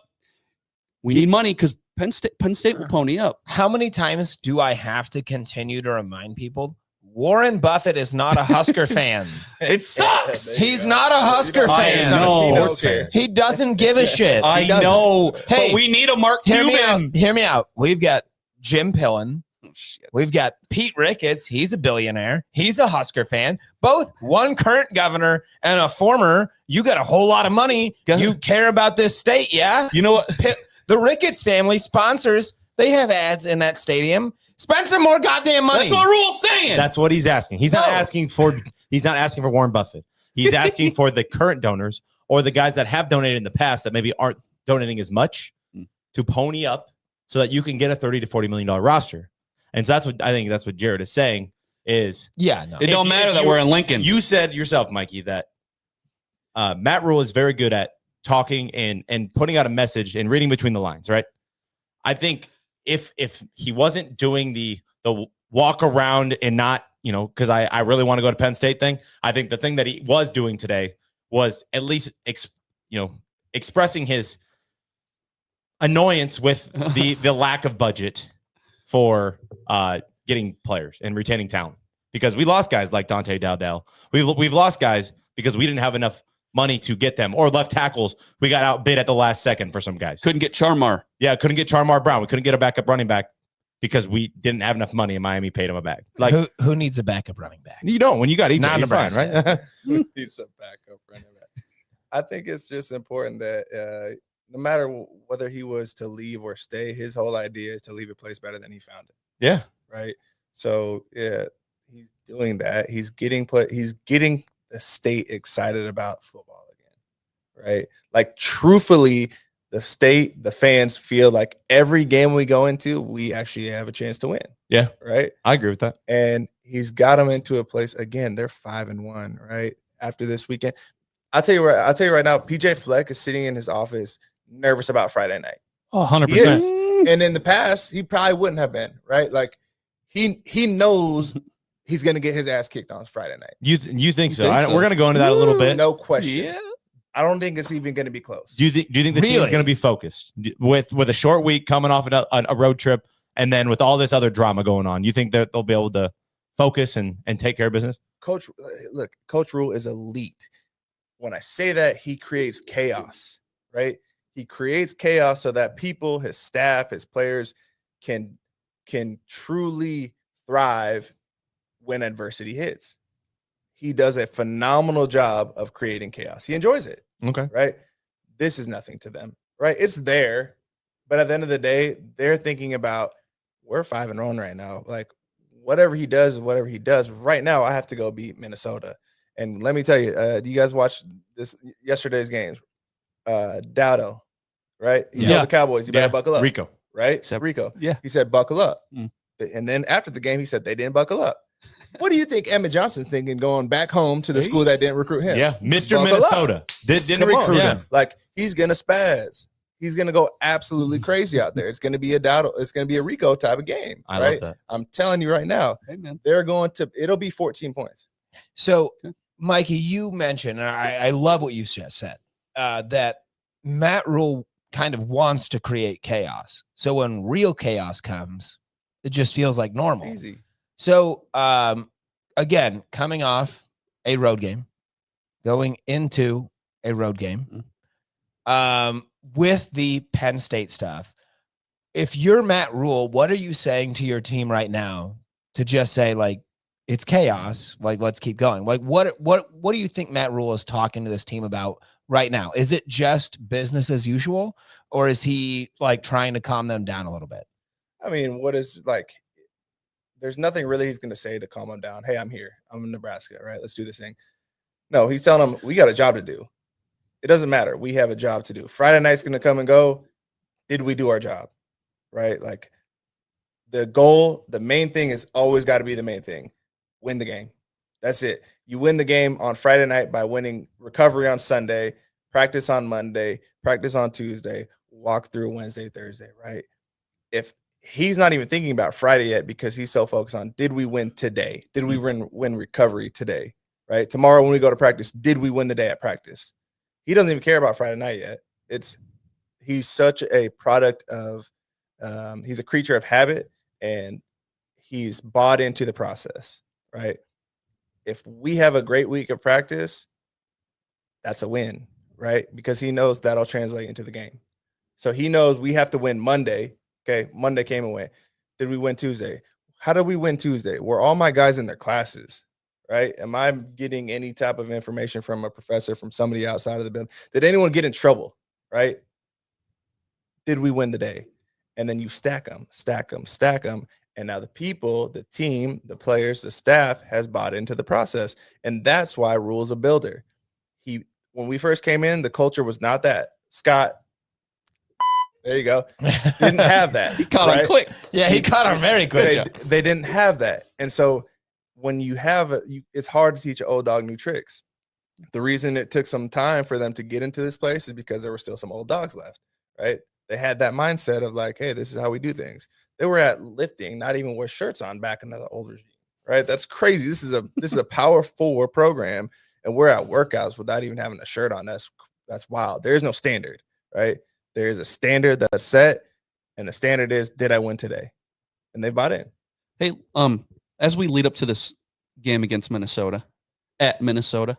We need money because Penn State will pony up. How many times do I have to continue to remind people? Warren Buffett is not a Husker fan. It sucks. He's not a Husker I fan. know. Sports fan. He doesn't give a shit. I know. Hey, but we need a Mark Hear me Cuban. out. Hear me out. We've got Jim Pillen. Oh, shit. We've got Pete Ricketts. He's a billionaire. He's a Husker fan. Both one current governor and a former. You got a whole lot of money. You care about this state, yeah? You know what? The Ricketts family sponsors. They have ads in that stadium. Spend some more goddamn money. That's what Rhule's saying. That's what he's asking. He's not asking for Warren Buffett. He's asking for the current donors or the guys that have donated in the past that maybe aren't donating as much to pony up so that you can get a $30 to $40 million roster. And so that's what Jared is saying is it don't matter that we're in Lincoln. You said yourself, Mikey, that Matt Rhule is very good at talking and putting out a message and reading between the lines, right? I think if he wasn't doing the walk around and not, because I really want to go to Penn State thing, I think the thing that he was doing today was at least expressing his annoyance with the lack of budget for getting players and retaining talent, because we lost guys like Dante Dowdell. We've lost guys because we didn't have enough money to get them, or left tackles. We got outbid at the last second for some guys. Couldn't get Charmar. Yeah, couldn't get Charmar Brown. We couldn't get a backup running back because we didn't have enough money and Miami paid him a bag. Like, who needs a backup running back? You don't when you got EJ, Not you're fine, Nebraska. right? Who needs a backup running back? I think it's just important that no matter whether he was to leave or stay, his whole idea is to leave a place better than he found it. Yeah. Right. So yeah, he's doing that. He's getting the state excited about football again. Right. Like, truthfully, the state, the fans feel like every game we go into, we actually have a chance to win. Yeah. Right. I agree with that. And he's got them into a place again. They're 5-1, right? After this weekend. I'll tell you right now, PJ Fleck is sitting in his office nervous about Friday night. Oh, He 100%. is. And in the past, he probably wouldn't have been, right? Like, he knows he's gonna get his ass kicked on Friday night. You think so? think so? We're gonna go into that a little bit. No question. Yeah. I don't think it's even gonna be close. Do you think the team is Really? going to be focused with a short week coming off a road trip, and then with all this other drama going on? You think that they'll be able to focus and take care of business? Coach Rhule is elite. When I say that, he creates chaos, right? He creates chaos so that people, his staff, his players can truly thrive when adversity hits. He does a phenomenal job of creating chaos. He enjoys it. Okay. Right? This is nothing to them, right? It's there, but at the end of the day, they're thinking about, we're 5-1 right now. Like, whatever he does is whatever he does. Right now, I have to go beat Minnesota. And let me tell you, do you guys watch yesterday's games? Dowdo, right? He told the Cowboys, you better buckle up. Rico. Right? Except- Rico. yeah. He said, buckle up. Mm. And then after the game, he said they didn't buckle up. What do you think Emmett Johnson's thinking going back home to the school that didn't recruit him? Yeah, Mr. Buckle Minnesota up. didn't Come on. recruit him. Like, he's gonna spaz. He's gonna go absolutely crazy out there. It's gonna be a Dowdo. It's gonna be a Rico type of game. I right? love that. I'm telling you right now, Hey, man. it'll be 14 points. So, Mikey, you mentioned, and I love what you just said, that Matt Rhule kind of wants to create chaos. So when real chaos comes, it just feels like normal. It's easy. So, again, coming off a road game, going into a road game, with the Penn State stuff, if you're Matt Rhule, what are you saying to your team right now to just say, like, it's chaos, like, let's keep going? Like, what do you think Matt Rhule is talking to this team about right now? Is it just business as usual, or is he, like, trying to calm them down a little bit? I mean, there's nothing really he's going to say to calm them down. Hey, I'm here. I'm in Nebraska, right? Let's do this thing. No, he's telling them, we got a job to do. It doesn't matter. We have a job to do. Friday night's going to come and go. Did we do our job? Right? Like, the goal, the main thing is always got to be the main thing. Win the game. That's it. You win the game on Friday night by winning recovery on Sunday, practice on Monday, practice on Tuesday, walk through Wednesday, Thursday, right? If he's not even thinking about Friday yet because he's so focused on, did we win today? Did we win recovery today? Right? Tomorrow when we go to practice, did we win the day at practice? He doesn't even care about Friday night yet. He's such a product of He's a creature of habit, and he's bought into the process, right? If we have a great week of practice, that's a win, right? Because he knows that'll translate into the game. So he knows we have to win Monday. Okay, Monday came and went. Did we win Tuesday? How did we win Tuesday? Were all my guys in their classes, right? Am I getting any type of information from a professor, from somebody outside of the building? Did anyone get in trouble, right? Did we win the day? And then you stack them. And now the people, the team, the players, the staff has bought into the process. And that's why Rhule's a builder. When we first came in, the culture was not that. Scott, there you go. Didn't have that. He caught on quick. Yeah, he caught on very quick. They didn't have that. And so when you have it, it's hard to teach an old dog new tricks. The reason it took some time for them to get into this place is because there were still some old dogs left, right? They had that mindset of like, hey, this is how we do things. They were at lifting, not even with shirts on back in the old regime, right? That's crazy. This is a power forward program, and we're at workouts without even having a shirt on. That's wild. There is no standard, right? There is a standard that's set, and the standard is, did I win today? And they bought in. Hey, as we lead up to this game against Minnesota, at Minnesota,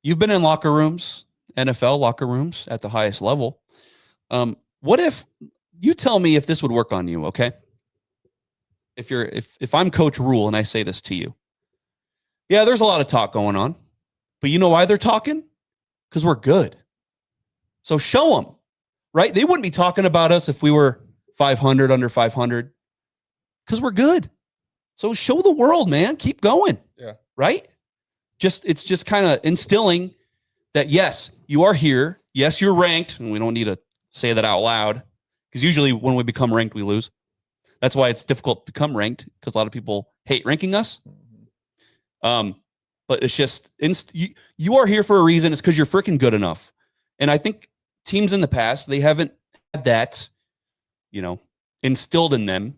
you've been in locker rooms, NFL locker rooms at the highest level. What if you tell me if this would work on you, okay? If I'm Coach Rhule and I say this to you, yeah, there's a lot of talk going on, but you know why they're talking? Because we're good. So show them, right? They wouldn't be talking about us if we were 500, under 500, because we're good. So show the world, man. Keep going. Yeah. Right? It's just kind of instilling that, yes, you are here. Yes, you're ranked. And we don't need to say that out loud, because usually when we become ranked, we lose. That's why it's difficult to become ranked, because a lot of people hate ranking us. But it's just, you are here for a reason. It's because you're freaking good enough. And I think teams in the past, they haven't had that, instilled in them.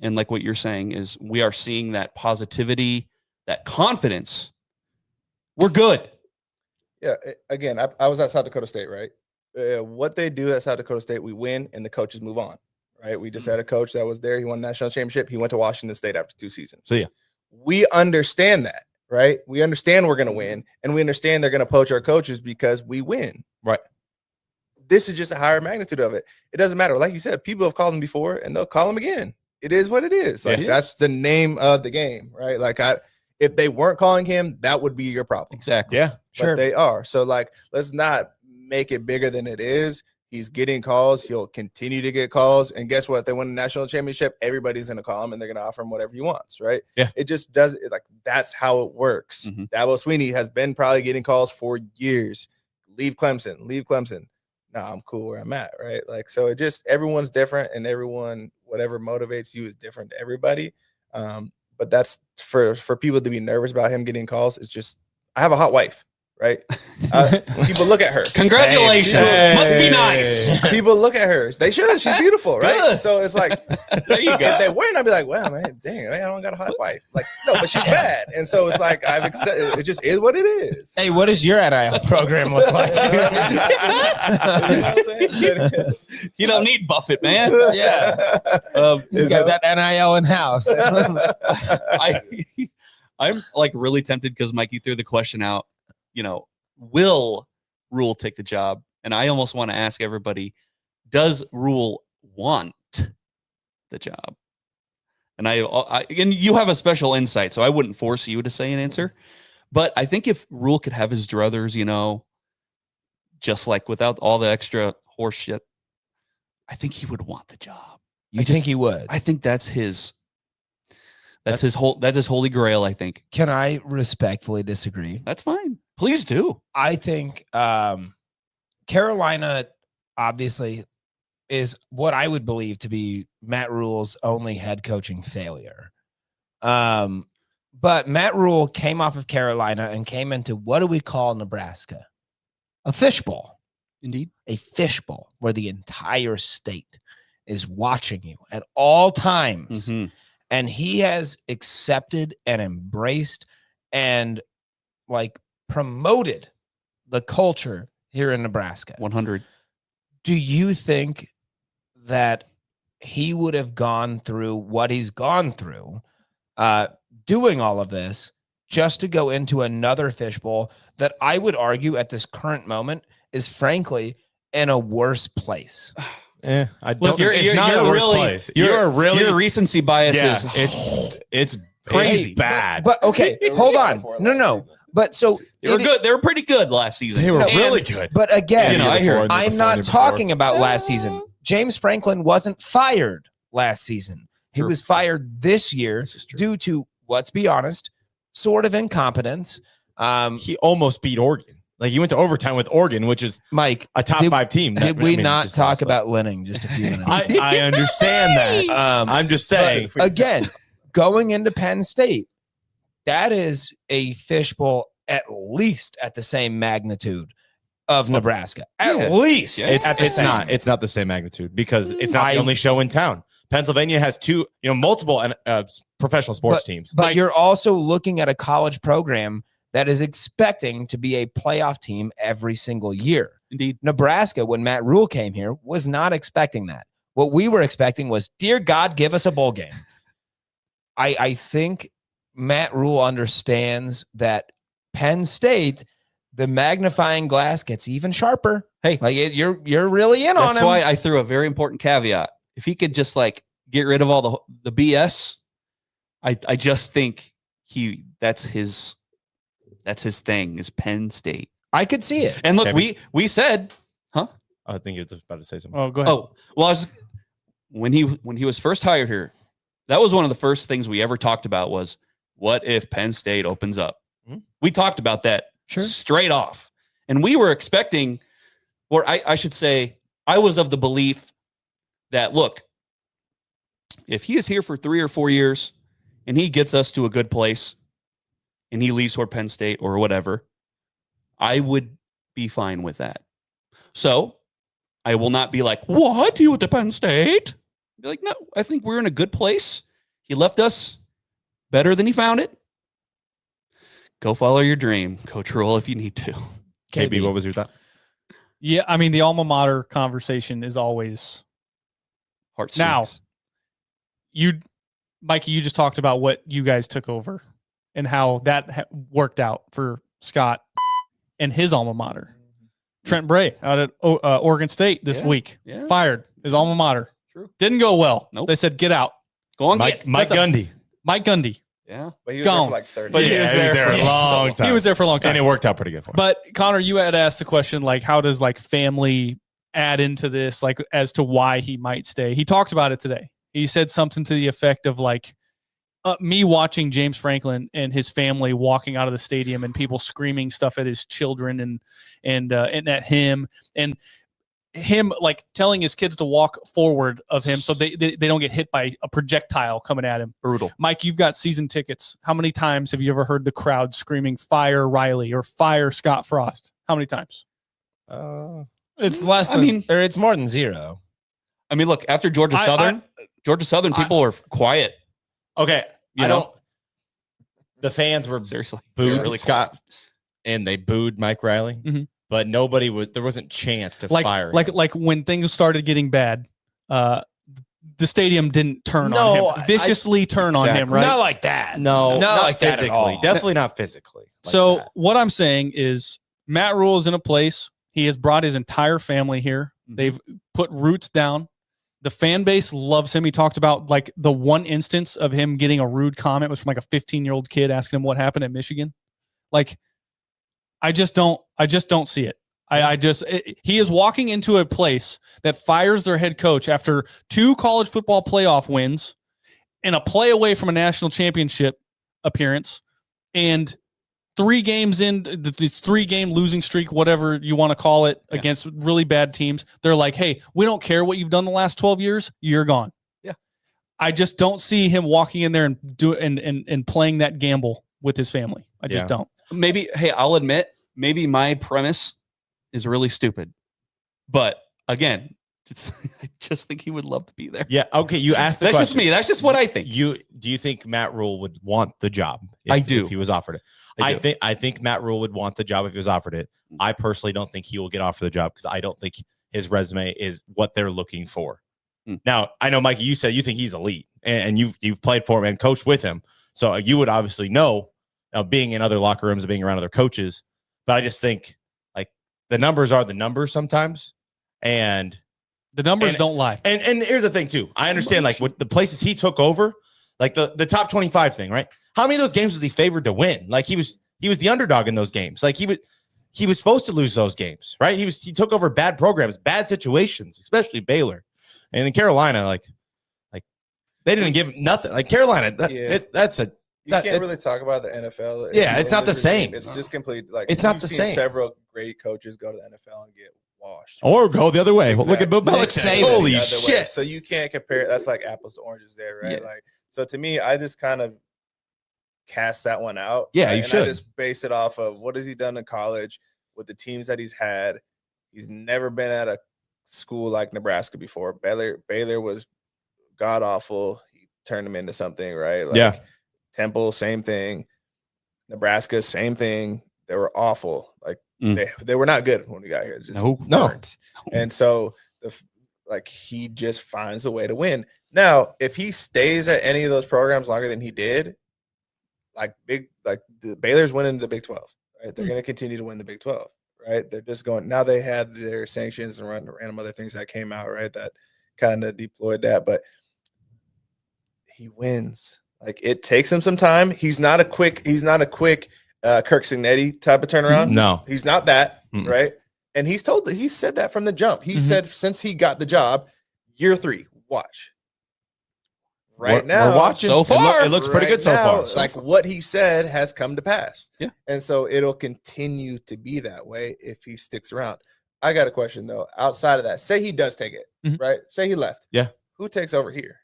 And like what you're saying is, we are seeing that positivity, that confidence. We're good. Yeah. Again, I was at South Dakota State, right? What they do at South Dakota State, we win and the coaches move on, right? We just had a coach that was there. He won the national championship. He went to Washington State after 2 seasons. So, yeah. We understand that, right? We understand we're going to win, and we understand they're going to poach our coaches because we win. Right. This is just a higher magnitude of it. It doesn't matter. Like you said, people have called them before, and they'll call them again. It is what it is. Like, that's the name of the game, right? Like, if they weren't calling him, that would be your problem. Exactly. Yeah. But they are. So, like, let's not make it bigger than it is. He's getting calls. He'll continue to get calls. And guess what? If they win the national championship, everybody's going to call him, and they're going to offer him whatever he wants, right? Yeah. It just does it. Like, that's how it works. Mm-hmm. Dabo Swinney has been probably getting calls for years. Leave Clemson. No, I'm cool where I'm at, right? Like, so it just, everyone's different, and everyone, whatever motivates you is different to everybody. But that's for people to be nervous about him getting calls. It's just, I have a hot wife. Right? People look at her. Congratulations. Must be nice. People look at her. They should. She's beautiful, right? Good. So it's like, there you go. If they weren't, I'd be like, well, man, dang, man, I don't got a hot wife. Like, no, but she's bad. And so it's like, I've accepted, it just is what it is. Hey, what does your NIL program look like? You know what I'm saying? You don't need Buffett, man. Yeah. You got that NIL in house. I'm like really tempted, because Mikey threw the question out, will Rhule take the job? And I almost want to ask everybody, does Rhule want the job? And and you have a special insight, so I wouldn't force you to say an answer. But I think if Rhule could have his druthers, just like without all the extra horse shit, I think he would want the job. You think he would? I think that's his holy grail, I think. Can I respectfully disagree? That's fine. Please do. I think Carolina obviously is what I would believe to be Matt Rhule's only head coaching failure. But Matt Rhule came off of Carolina and came into, what do we call Nebraska? A fishbowl. Indeed. A fishbowl where the entire state is watching you at all times. Mm-hmm. And he has accepted and embraced and promoted the culture here in Nebraska. 100. Do you think that he would have gone through what he's gone through, doing all of this just to go into another fishbowl that I would argue at this current moment is frankly in a worse place. I don't. Listen, It's not a worse place. You're really your recency bias yeah, is it's crazy. It's bad. But okay, hold on. No. But so they were good. They were pretty good last season. They were And- really good. But again, You know, I hear it. I'm not talking about last season. James Franklin wasn't fired last season. He True. was fired this year This is true. due to, let's be honest, sort of incompetence. He almost beat Oregon. Like he went to overtime with Oregon, which is Mike, a top 5 team. did we not just talk lost, but- about Linning just a few minutes ago? I understand that. I'm just saying. Again, going into Penn State, that is a fishbowl at least at the same magnitude of Nebraska. At least. Yeah. It's not the same magnitude because it's not I- the only show in town. Pennsylvania has multiple professional sports teams. But you're also looking at a college program that is expecting to be a playoff team every single year. Indeed. Nebraska, when Matt Rhule came here, was not expecting that. What we were expecting was, dear God, give us a bowl game. I think Matt Rhule understands that Penn State, the magnifying glass gets even sharper. Hey, Like you're really in on That's him. why I threw a very important caveat. If he could just like get rid of all the BS, I just think that's his thing is Penn State. I could see it. And look, Okay. we said, I think you're about to say something. Oh, go ahead. oh, well, when he was first hired here, that was one of the first things we ever talked about was what if Penn State opens up? Mhm. We talked about that straight off. And we were expecting, or I should say, I was of the belief that, look, if he is here for 3 or 4 years and he gets us to a good place and he leaves for Penn State or whatever, I would be fine with that. So I will not be like, what? You went to Penn State? Be like, no, I think we're in a good place. He left us better than he found it. Go follow your dream, Coach Rhule, if you need to. KB, what was your thought? Yeah, I mean, the alma mater conversation is always Heart Now, sinks. Mikey, you just talked about what you guys took over and how that worked out for Scott and his alma mater. Trent Bray out at Oregon State this week, fired his alma mater. True. Didn't go well. Nope. They said, get out. Go on, Mike get. Gundy. Mike Gundy. Yeah. But he was Gone. there for like 30 But years. he was he was there a long time. He was there for a long time. And it worked out pretty good for him. But Connor, you had asked the question, like, how does like family add into this, like as to why he might stay? He talked about it today. He said something to the effect of like, me watching James Franklin and his family walking out of the stadium and people screaming stuff at his children and at him and him like telling his kids to walk forward of him so they don't get hit by a projectile coming at him. Brutal. Mike, you've got season tickets. How many times have you ever heard the crowd screaming "Fire Riley" or "Fire Scott Frost"? How many times? It's less than, I mean, or it's more than zero. I mean, look, after Georgia Southern, people were quiet. Okay. You I know? don't. The fans were Seriously. booed Really Scott, and they booed Mike Riley, Mhm. but nobody would. There wasn't chance to Like fire. like when things started getting bad, the stadium didn't turn No, on him, viciously turn on him, Exactly. right? Not like that. no, not not like that at physically. all. Definitely not physically. like So that. what I'm saying is Matt Rhule is in a place. He has brought his entire family here. Mhm. They've put roots down. The fan base loves him. He talked about like the one instance of him getting a rude comment was from like a 15-year-old kid asking him what happened at Michigan. Like, I just don't see it. He is walking into a place that fires their head coach after 2 college football playoff wins and a play away from a national championship appearance and 3 games in this 3-game losing streak, whatever you want to call it, against really bad teams. They're like, hey, we don't care what you've done the last 12 years. You're gone. Yeah. I just don't see him walking in there and playing that gamble with his family. I just don't. Maybe, hey, I'll admit, maybe my premise is really stupid. But again, I just think he would love to be there. Yeah. Okay. You asked the That's question. just me. That's just what I think. Do you think Matt Rhule would want the job? I do. If he was offered it. I think Matt Rhule would want the job if he was offered it. I personally don't think he will get offered the job because I don't think his resume is what they're looking for. Now, I know, Mikey, you said you think he's elite, and you've played for him and coached with him. So you would obviously know, being in other locker rooms and being around other coaches. But I just think, like, the numbers are the numbers sometimes. And the numbers don't lie. And here's the thing, too. I understand, like, with the places he took over, like the top 25 thing, right? How many of those games was he favored to win? Like, he was the underdog in those games. Like, he was supposed to lose those games, right? He took over bad programs, bad situations, especially Baylor. And in Carolina, like they didn't give nothing. Like Carolina, You can't really talk about the NFL. Yeah, it's not the same. It's just complete. Like, it's not you've the seen same. Several great coaches go to the NFL and get washed, or go the other way. Exactly. Look at Bill Belichick. Holy shit! So you can't compare. That's like apples to oranges, there, right? Yeah. Like, so to me, I just kind of cast that one out. Yeah, right? you And should. I just base it off of what has he done in college with the teams that he's had. He's never been at a school like Nebraska before. Baylor was god awful. He turned him into something, right? Like, Yeah. Temple, same thing. Nebraska, same thing. They were awful. Like, they were not good when we got here. Just No. weren't. And so he just finds a way to win. Now, if he stays at any of those programs longer than he did, the Baylor's winning the Big 12, right? They're going to continue to win the Big 12, right? They're just going. Now they had their sanctions and random other things that came out, right? That kind of deployed that, but he wins. Like, it takes him some time. He's not a quick Kirk Signetti type of turnaround. No, he's not that, Mm-mm. right? And he said that from the jump. He said since he got the job, year 3, watch. Right now, we're watching so far. It looks pretty good so far. Like, what he said has come to pass. Yeah. And so it'll continue to be that way if he sticks around. I got a question, though. Outside of that, say he does take it, right? Say he left. Yeah. Who takes over here?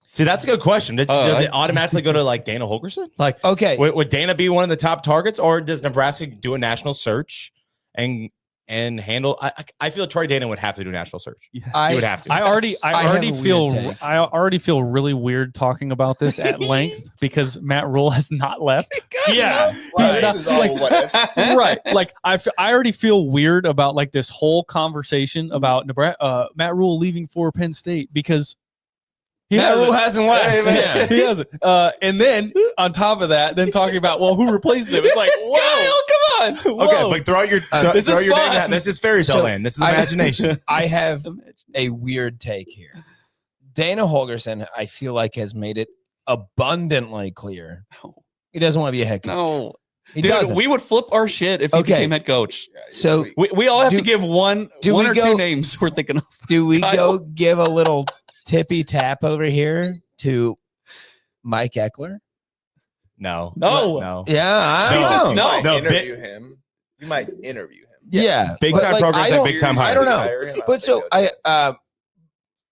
See, that's a good question. Does it automatically go to like Dana Holgorsen? Like, Okay. would Dana be one of the top targets, or does Nebraska do a national search and handle? I feel Troy Dana would have to do a national search. He would have to. I already have a weird take. I already feel really weird talking about this at length because Matt Rhule has not left. Yeah. Wow, He's not- this is all what ifs. Right. Like I already feel weird about like this whole conversation about Matt Rhule leaving for Penn State because Matt Rhule hasn't left. Yeah. he hasn't. And then on top of that, then talking about, well, who replaces him? It's like, whoa, come on. Okay, Whoa. but throw your this throw is your fun. name out. This is fairy tale So, land. This is imagination. I have a weird take here. Dana Holgorsen, I feel like, has made it abundantly clear he doesn't want to be a head coach. No. He Dude, doesn't. we would flip our shit if he Okay. became head coach. So We all have Do- to give one do we or go- two names we're thinking of. do we Kyle. go give a little tippy tap over here to Mike Eckler? No. No. Yeah, I Jesus, don't know. You might No, interview him. You might interview him. Yeah, Big but, time like, programs I and don't- big time I hires. don't know. Hire him, But so think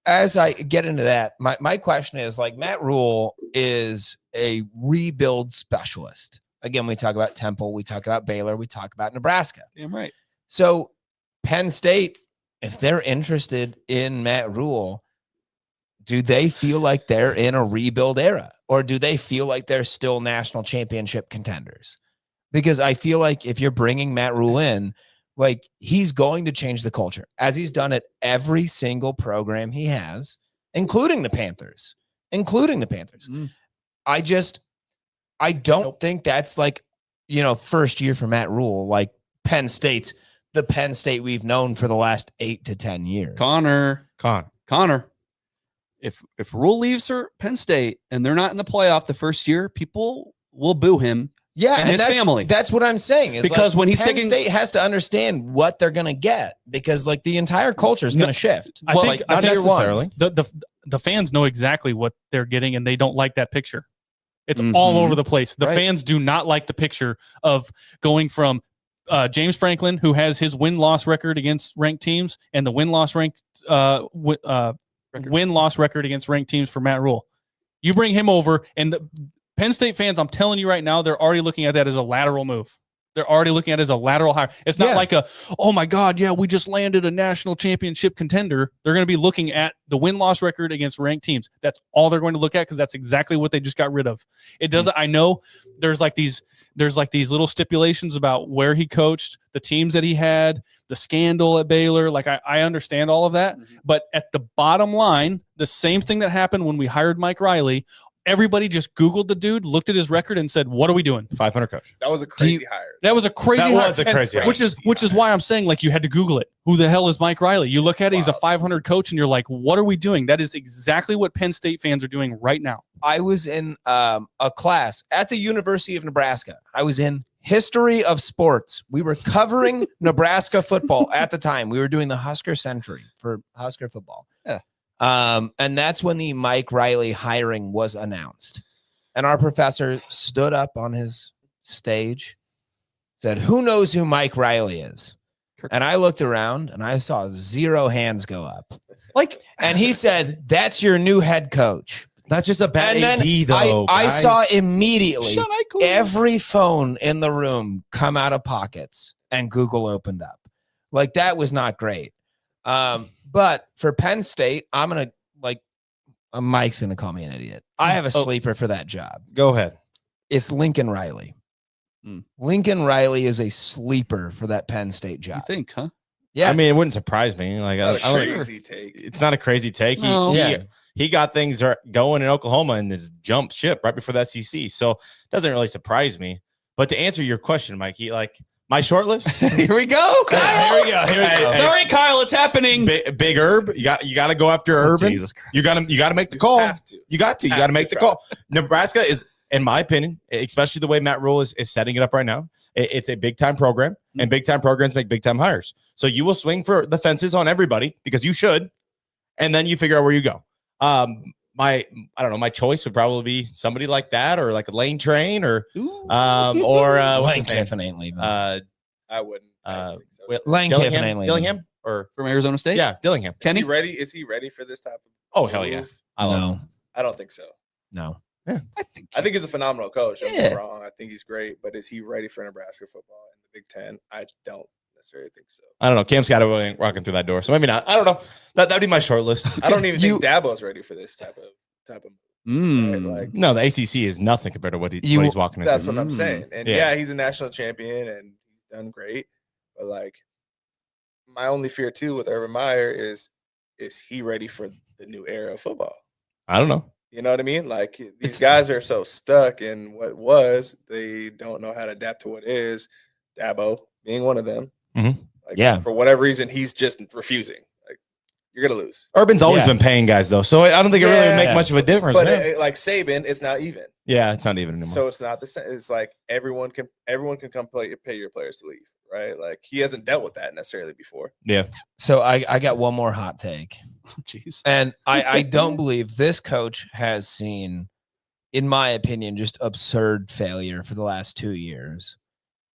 as I get into that, my question is, like, Matt Rhule is a rebuild specialist. Again, we talk about Temple, we talk about Baylor, we talk about Nebraska. Damn right. So Penn State, if they're interested in Matt Rhule, do they feel like they're in a rebuild era, or do they feel like they're still national championship contenders? Because I feel like if you're bringing Matt Rhule in, like, he's going to change the culture, as he's done at every single program he has, including the Panthers. Mm. I don't think that's like, first year for Matt Rhule, like Penn State's the Penn State we've known for the last 8 to 10 years. Connor. If Rhule leaves for Penn State and they're not in the playoff the first year, people will boo him. Yeah, and his that's, family. That's what I'm saying. Is Because like, when he's Penn taking- State has to understand what they're going to get, because like the entire culture is going to shift. I Well, think, like, I not think necessarily. the fans know exactly what they're getting, and they don't like that picture. It's Mhm. all over the place. The Right. fans do not like the picture of going from James Franklin, who has his win-loss record against ranked teams, and the win-loss record against ranked teams for Matt Rhule. You bring him over, and the Penn State fans, I'm telling you right now, they're already looking at that as a lateral move. They're already looking at it as a lateral hire. It's not Yeah. like oh my God, yeah, we just landed a national championship contender. They're going to be looking at the win-loss record against ranked teams. That's all they're going to look at because that's exactly what they just got rid of. It doesn't. I know there's like these little stipulations about where he coached, the teams that he had, the scandal at Baylor. Like I understand all of that, but at the bottom line, the same thing that happened when we hired Mike Riley. Everybody just Googled the dude, looked at his record, and said, "What are we doing?" 500 coach. That was a crazy hire. That was a crazy. That was hire. a crazy hire. Which is why I'm saying like you had to Google it. Who the hell is Mike Riley? You look at it, he's a 500 coach, and you're like, "What are we doing?" That is exactly what Penn State fans are doing right now. I was in a class at the University of Nebraska. I was in history of sports. We were covering Nebraska football at the time. We were doing the Husker Century for Husker football. Yeah. And that's when the Mike Riley hiring was announced. And our professor stood up on his stage, said, "Who knows who Mike Riley is?" And I looked around and I saw 0 hands go up. And he said, "That's your new head coach." That's just a bad And AD, then though. I guys. saw immediately Shut I cool. every phone in the room come out of pockets and Google opened up. Like that was not great. But for Penn State, I'm going to Mike's going to call me an idiot. I have a sleeper for that job. Go ahead. It's Lincoln Riley. Lincoln Riley is a sleeper for that Penn State job. You think, huh? Yeah. I mean, it wouldn't surprise me. Like, Not a I don't- crazy take. it's not a crazy take. No. He got things going in Oklahoma and just jumped ship right before the SEC. So it doesn't really surprise me. But to answer your question, Mikey, like my short list, here we go. Kyle. Here we go. Sorry, Kyle, it's happening. Big Herb, you got to go after Urban. Jesus Christ. You got to make the call. Have to. You got to make the try. call. Nebraska is, in my opinion, especially the way Matt Rhule is setting it up right now, it's a big time program, and big time programs make big time hires. So you will swing for the fences on everybody because you should, and then you figure out where you go. I don't know. My choice would probably be somebody like that, or like a Lane Train, or what's Lane his name? Kiffin ain't leaving. I wouldn't. I don't think so. Lane Kiffin ain't leaving. Dillingham, or From Arizona State? yeah, Dillingham. Kenny? Is he ready for this type of Oh hell yeah! move? I love him. No. I don't think so. No. I think. I think he's a phenomenal coach. Don't get Yeah. me wrong. I think he's great, but is he ready for Nebraska football in the Big Ten? I don't necessarily think so. I don't know. Cam's got to walking through that door, so maybe not. I don't know. That'd be my short list. I don't even think Dabo's ready for this type of right? Like No, the ACC is nothing compared to what he's walking into. that's what I'm saying. And Yeah. yeah, he's a national champion and he's done great. But like my only fear too with Urban Meyer is he ready for the new era of football? I don't know. You know what I mean? Like these guys are so stuck in what was, they don't know how to adapt to what is. Dabo being one of them. Mhm. Like, Yeah. for whatever reason, he's just refusing. Like you're gonna lose. Urban's always Yeah. been paying guys though, so I don't think it really would make Yeah. much of a difference. But man. like Saban, it's not even. Yeah, it's not even anymore. So it's not the same. It's like everyone can come pay your players to leave, right? Like he hasn't dealt with that necessarily before. yeah, So I got one more hot take. Jeez. And I don't believe this coach has seen, in my opinion, just absurd failure for the last 2 years.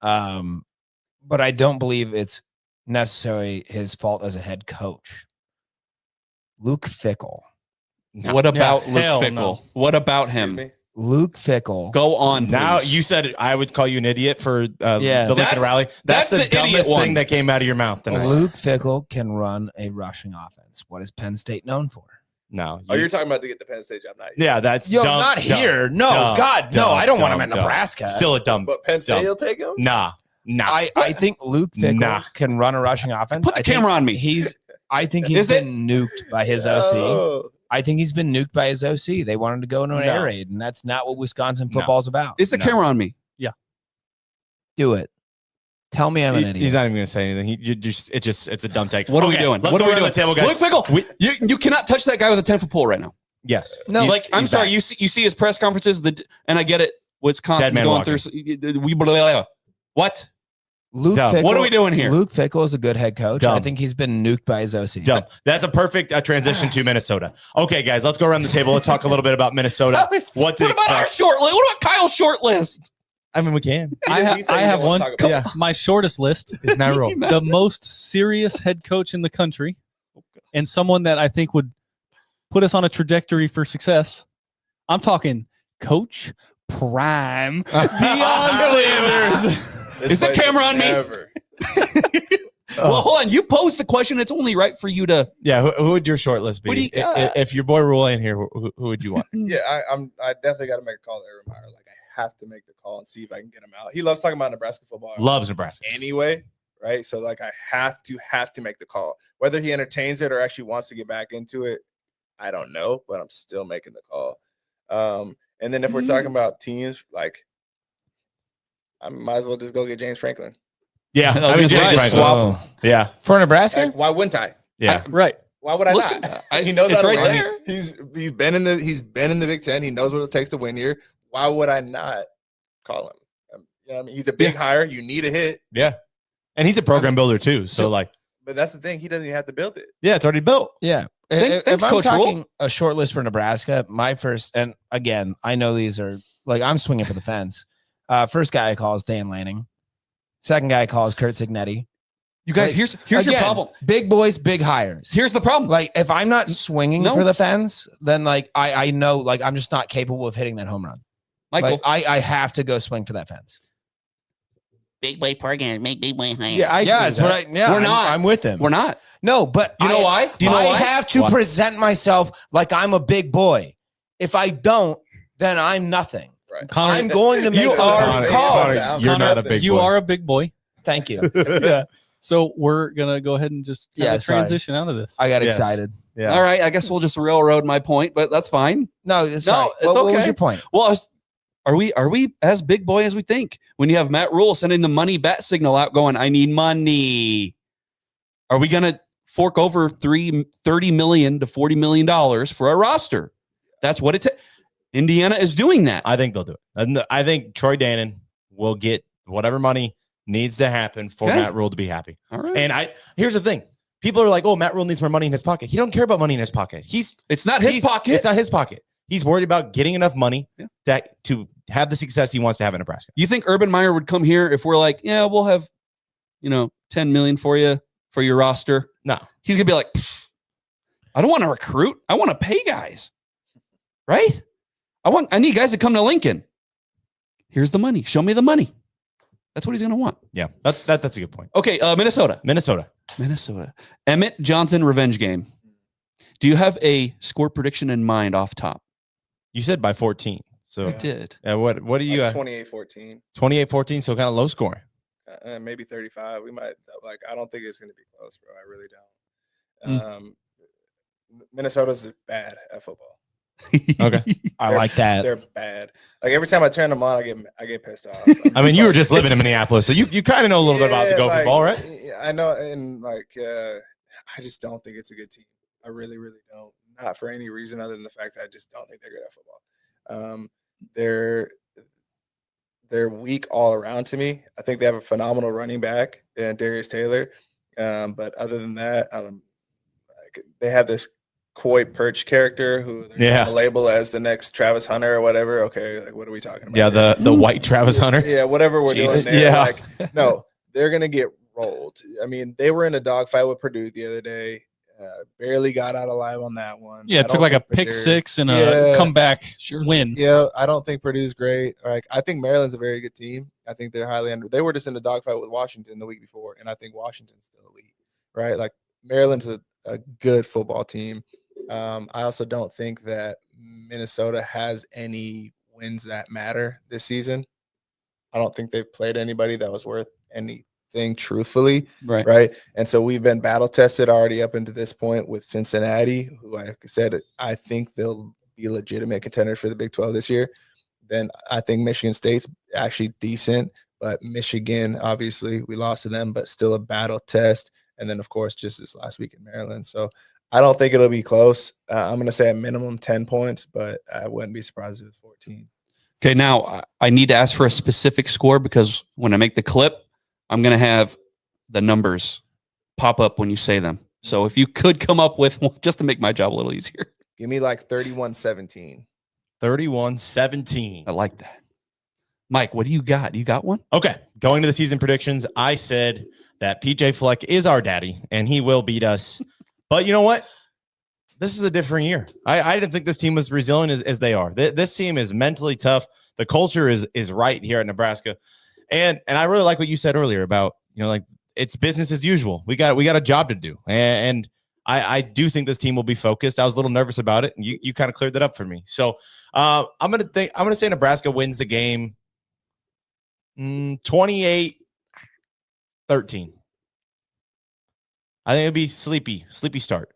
But I don't believe it's necessarily his fault as a head coach. Luke Fickell. What about Luke hell Fickell? no. What about Excuse him? me? Luke Fickell. Go on. now please. you said I would call you an idiot for Yeah. the Lincoln That's- Rally. That's that's the the idiot dumbest one. thing that came out of your mouth tonight. Luke Fickell can run a rushing offense. What is Penn State known for? No, Oh, you're talking about to get the Penn State job, not yeah, that's Yo, dumb, not dumb, here. No, dumb, God, no. dumb, I don't want him dumb, at dumb. Nebraska. Still a dumb. But Penn State dumb. will take him. Nah. I think Luke Fickell Nah. can run a rushing offense. Put the I think camera on me. I think he's Is it? been nuked by his OC. Oh, I think he's been nuked by his OC. They wanted to go into an No. air raid, and that's not what Wisconsin No. football's about. Is the No. camera on me? Do it. Tell me I'm an He's idiot. not even going to say anything. It's a dumb take. What are we Okay, doing? Let's What go are we around doing? the table, guys. Luke Fickell, you cannot touch that guy with a 10-foot pole right now. Yes. No. Like, I'm he's sorry. back. You see his press conferences, and I get it. Wisconsin's Dead man going walking. through. What? Luke Dumb. Fickell, What are we doing here? Luke Fickell is a good head coach. I Dumb. think he's been nuked by his OC. Dumb. That's a perfect transition to Minnesota. Okay, guys, let's go around the table. Let's talk a little bit about Minnesota. What to What about our expect? short list? What about Kyle's short list? I mean, we can. he said I he have don't one. wanna talk about it. My shortest list. It's Matt Rhule. The most serious head coach in the country, and someone that I think would put us on a trajectory for success. I'm talking Coach Prime Deion Sanders. Is the camera on me? Never. Well, hold on. You posed the question. It's only right for you to. Yeah, who would your short list What do be? you got? If your boy Rhule ain't here, who would you want? Yeah, I definitely got to make a call to Urban Meyer. Like I have to make the call and see if I can get him out. He loves talking about Nebraska football. Loves Nebraska. Anyway, right? So like I have to make the call. Whether he entertains it or actually wants to get back into it, I don't know, but I'm still making the call. And then if we're talking about teams, like I might as well just go get James Franklin. Yeah, I was gonna say, James just Franklin. swap. Yeah, For Nebraska? Like, why wouldn't I? yeah. Right. Why would I Listen, not? I- He knows it's how to right run. there. He's been in the Big Ten. He knows what it takes to win here. Why would I not call him? You know what I mean? He's a big hire. You need a hit. Yeah. And he's a program builder too. So like, But that's the thing. He doesn't even have to build it. yeah, it's already built. Yeah. Thanks, If I'm Coach Rhule. talking a short list for Nebraska, my first, and again, I know these are like I'm swinging for the fence. First guy I call is Dan Lanning. Second guy I call is Kurt Signetti. You guys, Like, here's your Again, problem. Big boys, big hires. Here's the problem. Like if I'm not swinging No. for the fence, then like I know like I'm just not capable of hitting that home run. Michael, Like I have to go swing for that fence. Big boy program, make big boy higher. Yeah, I Yeah, agree it's with what that. I. Yeah, We're not. I'm with him. we're not. No, but You know why? Do you know I why? have to Why? present myself like I'm a big boy. If I don't, then I'm nothing. Connor, I'm going to make You the are- right Connor, calls. Connor, you're not a big you boy. are a big boy. Thank you. Yeah. So we're gonna go ahead and just Yeah, sorry. transition out of this. I got Yes. excited. Yeah. All right. I guess we'll just railroad my point, but that's fine. No, it's No, no, it's what was okay. your point? Well, are we as big boy as we think? When you have Matt Rhule sending the money bat signal out, going, "I need money," are we gonna fork over $30 million to $40 million for a roster? That's what it takes. Indiana is doing that. I think they'll do it. And I think Troy Danon will get whatever money needs to happen for Okay. Matt Rhule to be happy. All right. And here's the thing. People are like, oh, Matt Rhule needs more money in his pocket. He don't care about money in his pocket. It's not his pocket. It's not his pocket. He's worried about getting enough money Yeah. to have the success he wants to have in Nebraska. You think Urban Meyer would come here if we're like, yeah, we'll have, 10 million for you for your roster? No. He's gonna be like, "Pfft, I don't want to recruit. I want to pay guys, right? I need guys to come to Lincoln. Here's the money. Show me the money. That's what he's gonna want. Yeah, that's a good point. Okay, Minnesota. Minnesota. Emmett Johnson revenge game. Do you have a score prediction in mind off top? You said by 14. So I did. what do you Like have? 28-14, 28-14, so kind of low scoring. maybe 35. We might I don't think it's going to be close, bro. I really don't. Minnesota's bad at football. Okay. I like that. They're bad. Like every time I turn them on, I get pissed off. I mean, you were just living in Minneapolis, so you kind of know a little bit about the Gopher ball, right? Yeah, I know, and I just don't think it's a good team. I really, really don't. Not for any reason other than the fact that I just don't think they're good at football. They're weak all around to me. I think they have a phenomenal running back and Darius Taylor, but other than that, they have this Coy Perch character who they're gonna label as the next Travis Hunter or whatever. Okay, like what are we talking about? Yeah, the white Travis Hunter. Yeah, whatever we're Jesus. doing there. Yeah. Like, no, they're gonna get rolled. I mean, they were in a dogfight with Purdue the other day. Barely got out alive on that one. Yeah, I it took don't like a think pick Purdue- six and Yeah. a comeback win. Yeah, I don't think Purdue's great. Like, I think Maryland's a very good team. I think they're highly under. They were just in a dogfight with Washington the week before, and I think Washington's still elite, right? Like Maryland's a good football team. I also don't think that Minnesota has any wins that matter this season. I don't think they've played anybody that was worth anything, truthfully. Right. And so we've been battle tested already up into this point with Cincinnati, who, like I said, I think they'll be legitimate contenders for the Big 12 this year. Then I think Michigan State's actually decent, but Michigan, obviously, we lost to them, but still a battle test. And then, of course, just this last week in Maryland. So I don't think it'll be close. I'm going to say a minimum 10 points, but I wouldn't be surprised if it's 14. Okay, now I need to ask for a specific score because when I make the clip, I'm going to have the numbers pop up when you say them. So if you could come up with one, just to make my job a little easier. Give me like 31-17. 31-17. I like that. Mike, what do you got? You got one? Okay, going to the season predictions, I said that PJ Fleck is our daddy, and he will beat us. But you know what? This is a different year. I didn't think this team was resilient as they are. This team is mentally tough. The culture is right here at Nebraska. And I really like what you said earlier about, like it's business as usual. We got a job to do. And I do think this team will be focused. I was a little nervous about it, and you kind of cleared that up for me. So I'm gonna say Nebraska wins the game 28-13. I think it'll be sleepy start.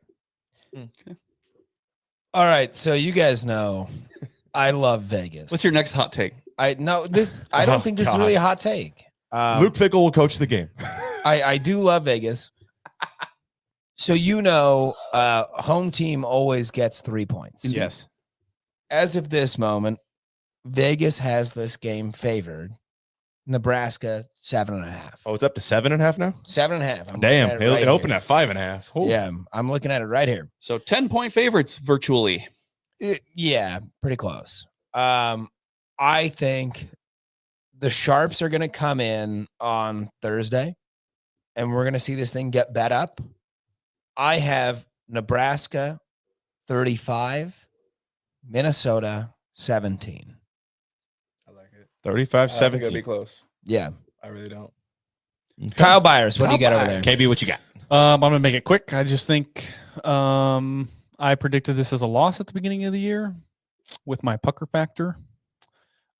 Okay. All right, so you guys know I love Vegas. What's your next hot take? I don't think this is really a hot take. Luke Fickell will coach the game. I do love Vegas. So home team always gets 3 points. Yes. As of this moment, Vegas has this game favored. Nebraska 7.5. Oh, it's up to 7.5 now? 7.5. Damn, it opened at 5.5. Oh. Yeah, I'm looking at it right here. So 10-point favorites virtually. Yeah, pretty close. I think the Sharps are going to come in on Thursday, and we're going to see this thing get bet up. I have Nebraska 35, Minnesota 17. I like it. 35-17. I think it'll be close. Yeah. I really don't. Kyle Byers, what do you got over there? KB, what you got? I'm gonna make it quick. I just think I predicted this as a loss at the beginning of the year with my pucker factor.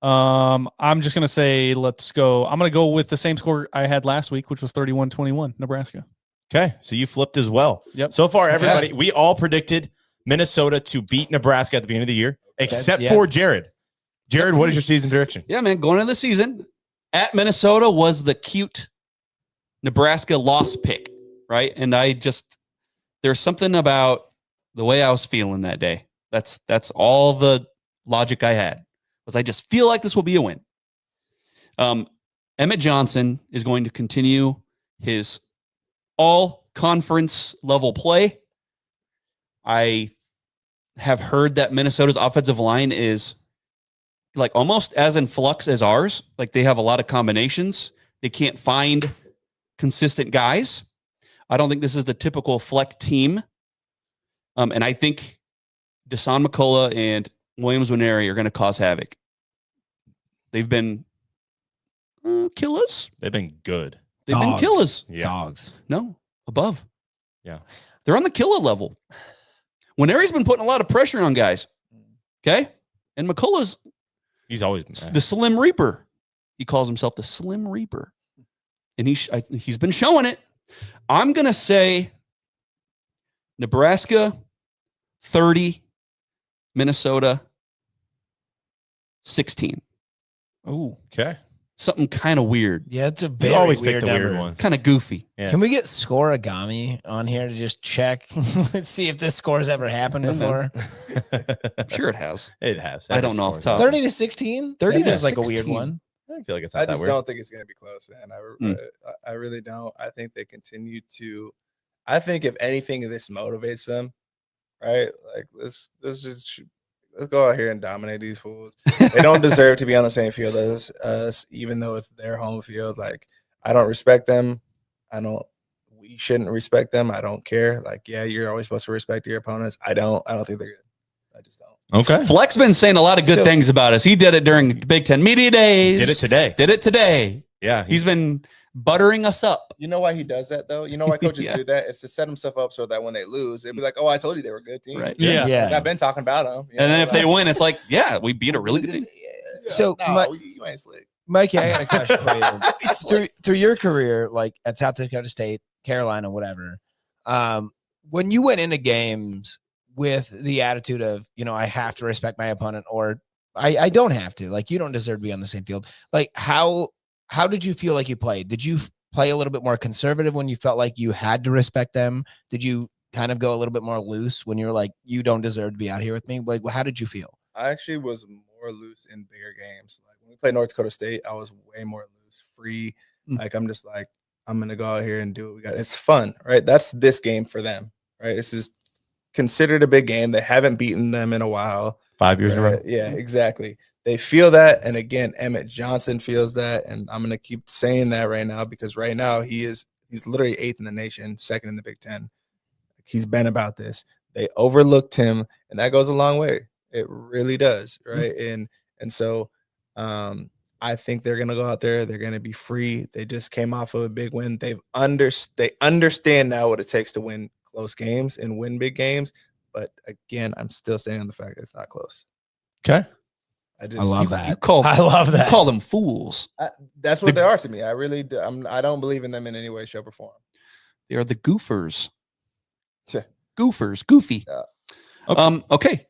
I'm just gonna say let's go. I'm gonna go with the same score I had last week, which was 31-21, Nebraska. Okay, so you flipped as well. Yep. So far, everybody, we all predicted Minnesota to beat Nebraska at the beginning of the year, except for Jared. Jared, what is your season prediction? Yeah, man. Going into the season at Minnesota was the cute Nebraska loss pick, right? And there's something about the way I was feeling that day. That's all the logic I had, was I just feel like this will be a win. Emmett Johnson is going to continue his all conference level play. I have heard that Minnesota's offensive line is like almost as in flux as ours. Like they have a lot of combinations. They can't find consistent guys. I don't think this is the typical Fleck team. And I think Desan McCullough and Williams Winery are going to cause havoc. They've been killers. They've been good. They've been killers. Yeah. Dogs. No, above. Yeah. They're on the killer level. Winery's been putting a lot of pressure on guys. Okay? And McCullough's He's always the Slim Reaper. He calls himself the Slim Reaper. And he's been showing it. I'm going to say Nebraska 30, Minnesota 16. Oh, okay. Something kind of weird. Yeah, it's a You very always weird pick the number. weird ones. Kind of goofy. Yeah. Can we get Scoregami on here to just check? Let's see if this score's ever happened Yeah, before. I'm sure it has. It has. I don't know off the top. 30 to 16? 30 That to is like a weird 16. one. I feel like it's I not that just weird. don't think it's going to be close, man. I really don't. I think they continue to. I think if anything, this motivates them, right? Like let's go out here and dominate these fools. They don't deserve to be on the same field as us, even though it's their home field. Like I don't respect them. We shouldn't respect them. I don't care. Like, yeah, you're always supposed to respect your opponents. I don't think they're good. I just don't. Okay. Fleck's been saying a lot of good things about us. He did it during Big Ten Media Days. Did it today. Yeah. He's been buttering us up. You know why he does that, though? You know why coaches Yeah. do that? It's to set himself up so that when they lose, they'll be like, oh, I told you they were a good team. Right. yeah. Yeah. Like, I've been talking about them. And then if they win, it's like, yeah, we beat a really good team. Yeah. So, No, you ain't slick. Mikey, I got a question for you. Through your career, like at South Dakota State, Carolina, whatever, when you went into games with the attitude of, I have to respect my opponent, or I don't have to, like, you don't deserve to be on the same field. Like, how did you feel like you played? Did you play a little bit more conservative when you felt like you had to respect them? Did you kind of go a little bit more loose when you were like, you don't deserve to be out here with me? Like, how did you feel? I actually was more loose in bigger games. Like when we played North Dakota State, I was way more loose, free. Like I'm just like, I'm gonna go out here and do what we got. It's fun, right? That's this game for them, right? This is considered a big game. They haven't beaten them in a while. 5 years in a row. Yeah, exactly. They feel that, and again, Emmett Johnson feels that, and I'm gonna keep saying that right now because right now he's literally 8th in the nation, 2nd in the Big Ten. He's been about this. They overlooked him, and that goes a long way. It really does, right? And so I think they're going to go out there. They're going to be free. They just came off of a big win. They understand now what it takes to win close games and win big games. But again, I'm still standing on the fact that it's not close. Okay. I love that. I love that. You call them fools. That's what they are to me. I really do. I don't believe in them in any way, shape, or form. They are the goofers. Yeah. Goofers. Goofy. Yeah. Okay.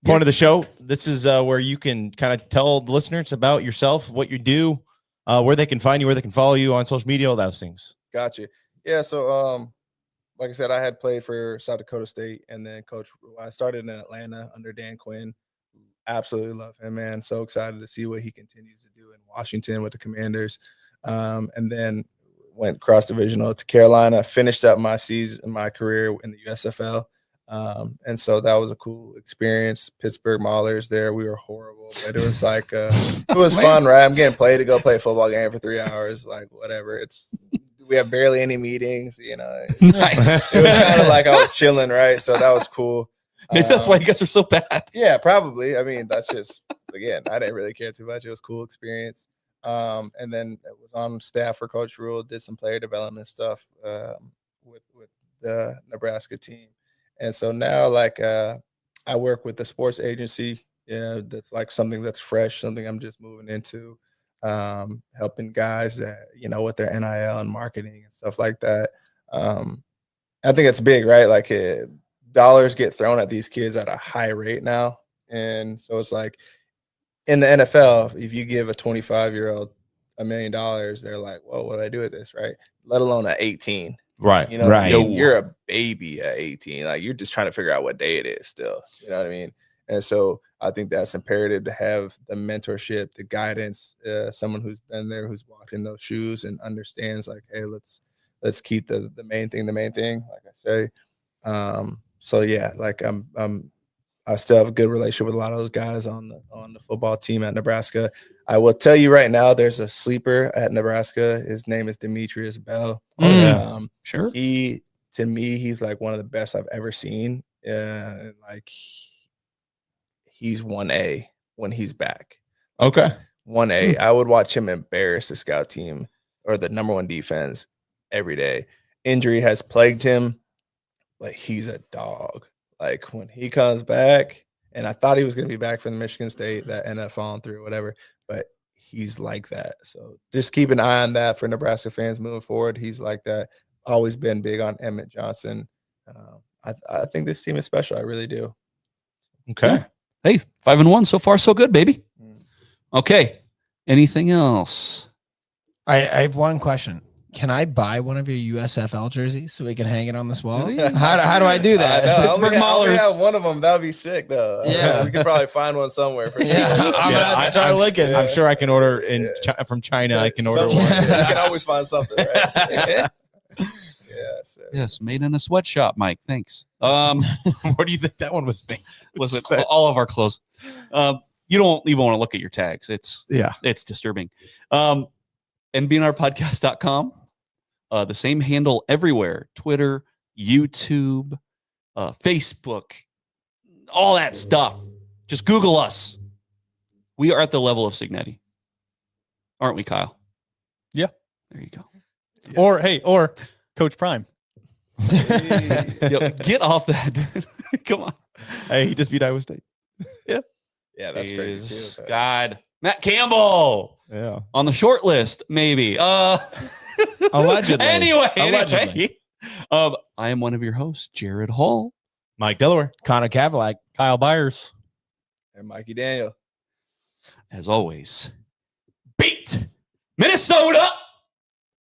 Point of the show. This is where you can kind of tell the listeners about yourself, what you do, where they can find you, where they can follow you on social media, all those things. Gotcha. Yeah. So, like I said, I had played for South Dakota State, and then I started in Atlanta under Dan Quinn. Absolutely love him, man. So excited to see what he continues to do in Washington with the Commanders. And then went cross divisional to Carolina, finished up my career in the USFL. And so that was a cool experience. Pittsburgh Maulers there. We were horrible, but it was like, it was fun, right? I'm getting paid to go play a football game for 3 hours, like whatever. We have barely any meetings, you know. Nice. It was kind of like I was chilling, right? So that was cool. Maybe that's why you guys are so bad. Yeah, probably. I mean, that's just, again, I didn't really care too much. It was a cool experience. And then I was on staff for Coach Rhule, did some player development stuff with the Nebraska team. And so now, like, I work with the sports agency. Yeah, that's like something that's fresh, something I'm just moving into, helping guys, with their NIL and marketing and stuff like that. I think it's big, right? Like, dollars get thrown at these kids at a high rate now. And so it's like in the NFL, if you give a 25-year-old $1 million, they're like, well, what do I do with this, right? Let alone at 18. Right. You know, right. You're a baby at 18. Like, you're just trying to figure out what day it is still. You know what I mean? And so I think that's imperative to have the mentorship, the guidance, someone who's been there, who's walked in those shoes and understands, like, hey, let's keep the main thing, like I say. So yeah, like I still have a good relationship with a lot of those guys on the football team at Nebraska. I will tell you right now, there's a sleeper at Nebraska. His name is Demetrius Bell. Sure. To me, he's like one of the best I've ever seen. Like, he's 1A when he's back. Okay. 1A. I would watch him embarrass the scout team or the number one defense every day. Injury has plagued him, but he's a dog. Like, when he comes back, and I thought he was going to be back from the Michigan State, that ended up falling through or whatever, but he's like that. So just keep an eye on that for Nebraska fans moving forward. He's like that. Always been big on Emmett Johnson. I think this team is special. I really do. Okay. Yeah. Hey, 5-1 so far, so good, baby. Okay. Anything else? I have one question. Can I buy one of your USFL jerseys so we can hang it on this wall? How do I do that? I Pittsburgh only Maulers. have one of them. That would be sick, though. Yeah. We could probably find one somewhere for sure. Yeah, I'm gonna have to start looking. I'm sure I can order from China. I can order Somewhere. one. You can always find something, right? Yeah. So. Yes, made in a sweatshop, Mike. Thanks. Where do you think that one was made? Listen, all of our clothes. You don't even want to look at your tags. It's disturbing. NBNRpodcast.com. The same handle everywhere: Twitter, YouTube, Facebook, all that stuff. Just Google us. We are at the level of Signetti, aren't we, Kyle? Yeah. There you go. Yeah. Or Coach Prime. Yo, get off that. Come on. Hey, he just beat Iowa State. Yeah, that's crazy too. God, Matt Campbell. Yeah. On the short list, maybe. Allegedly. Anyway. I am one of your hosts, Jared Hall. Mike Delaware. Connor Cavalack. Kyle Byers. And Mikey Daniel. As always, beat Minnesota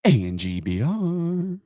and GBR.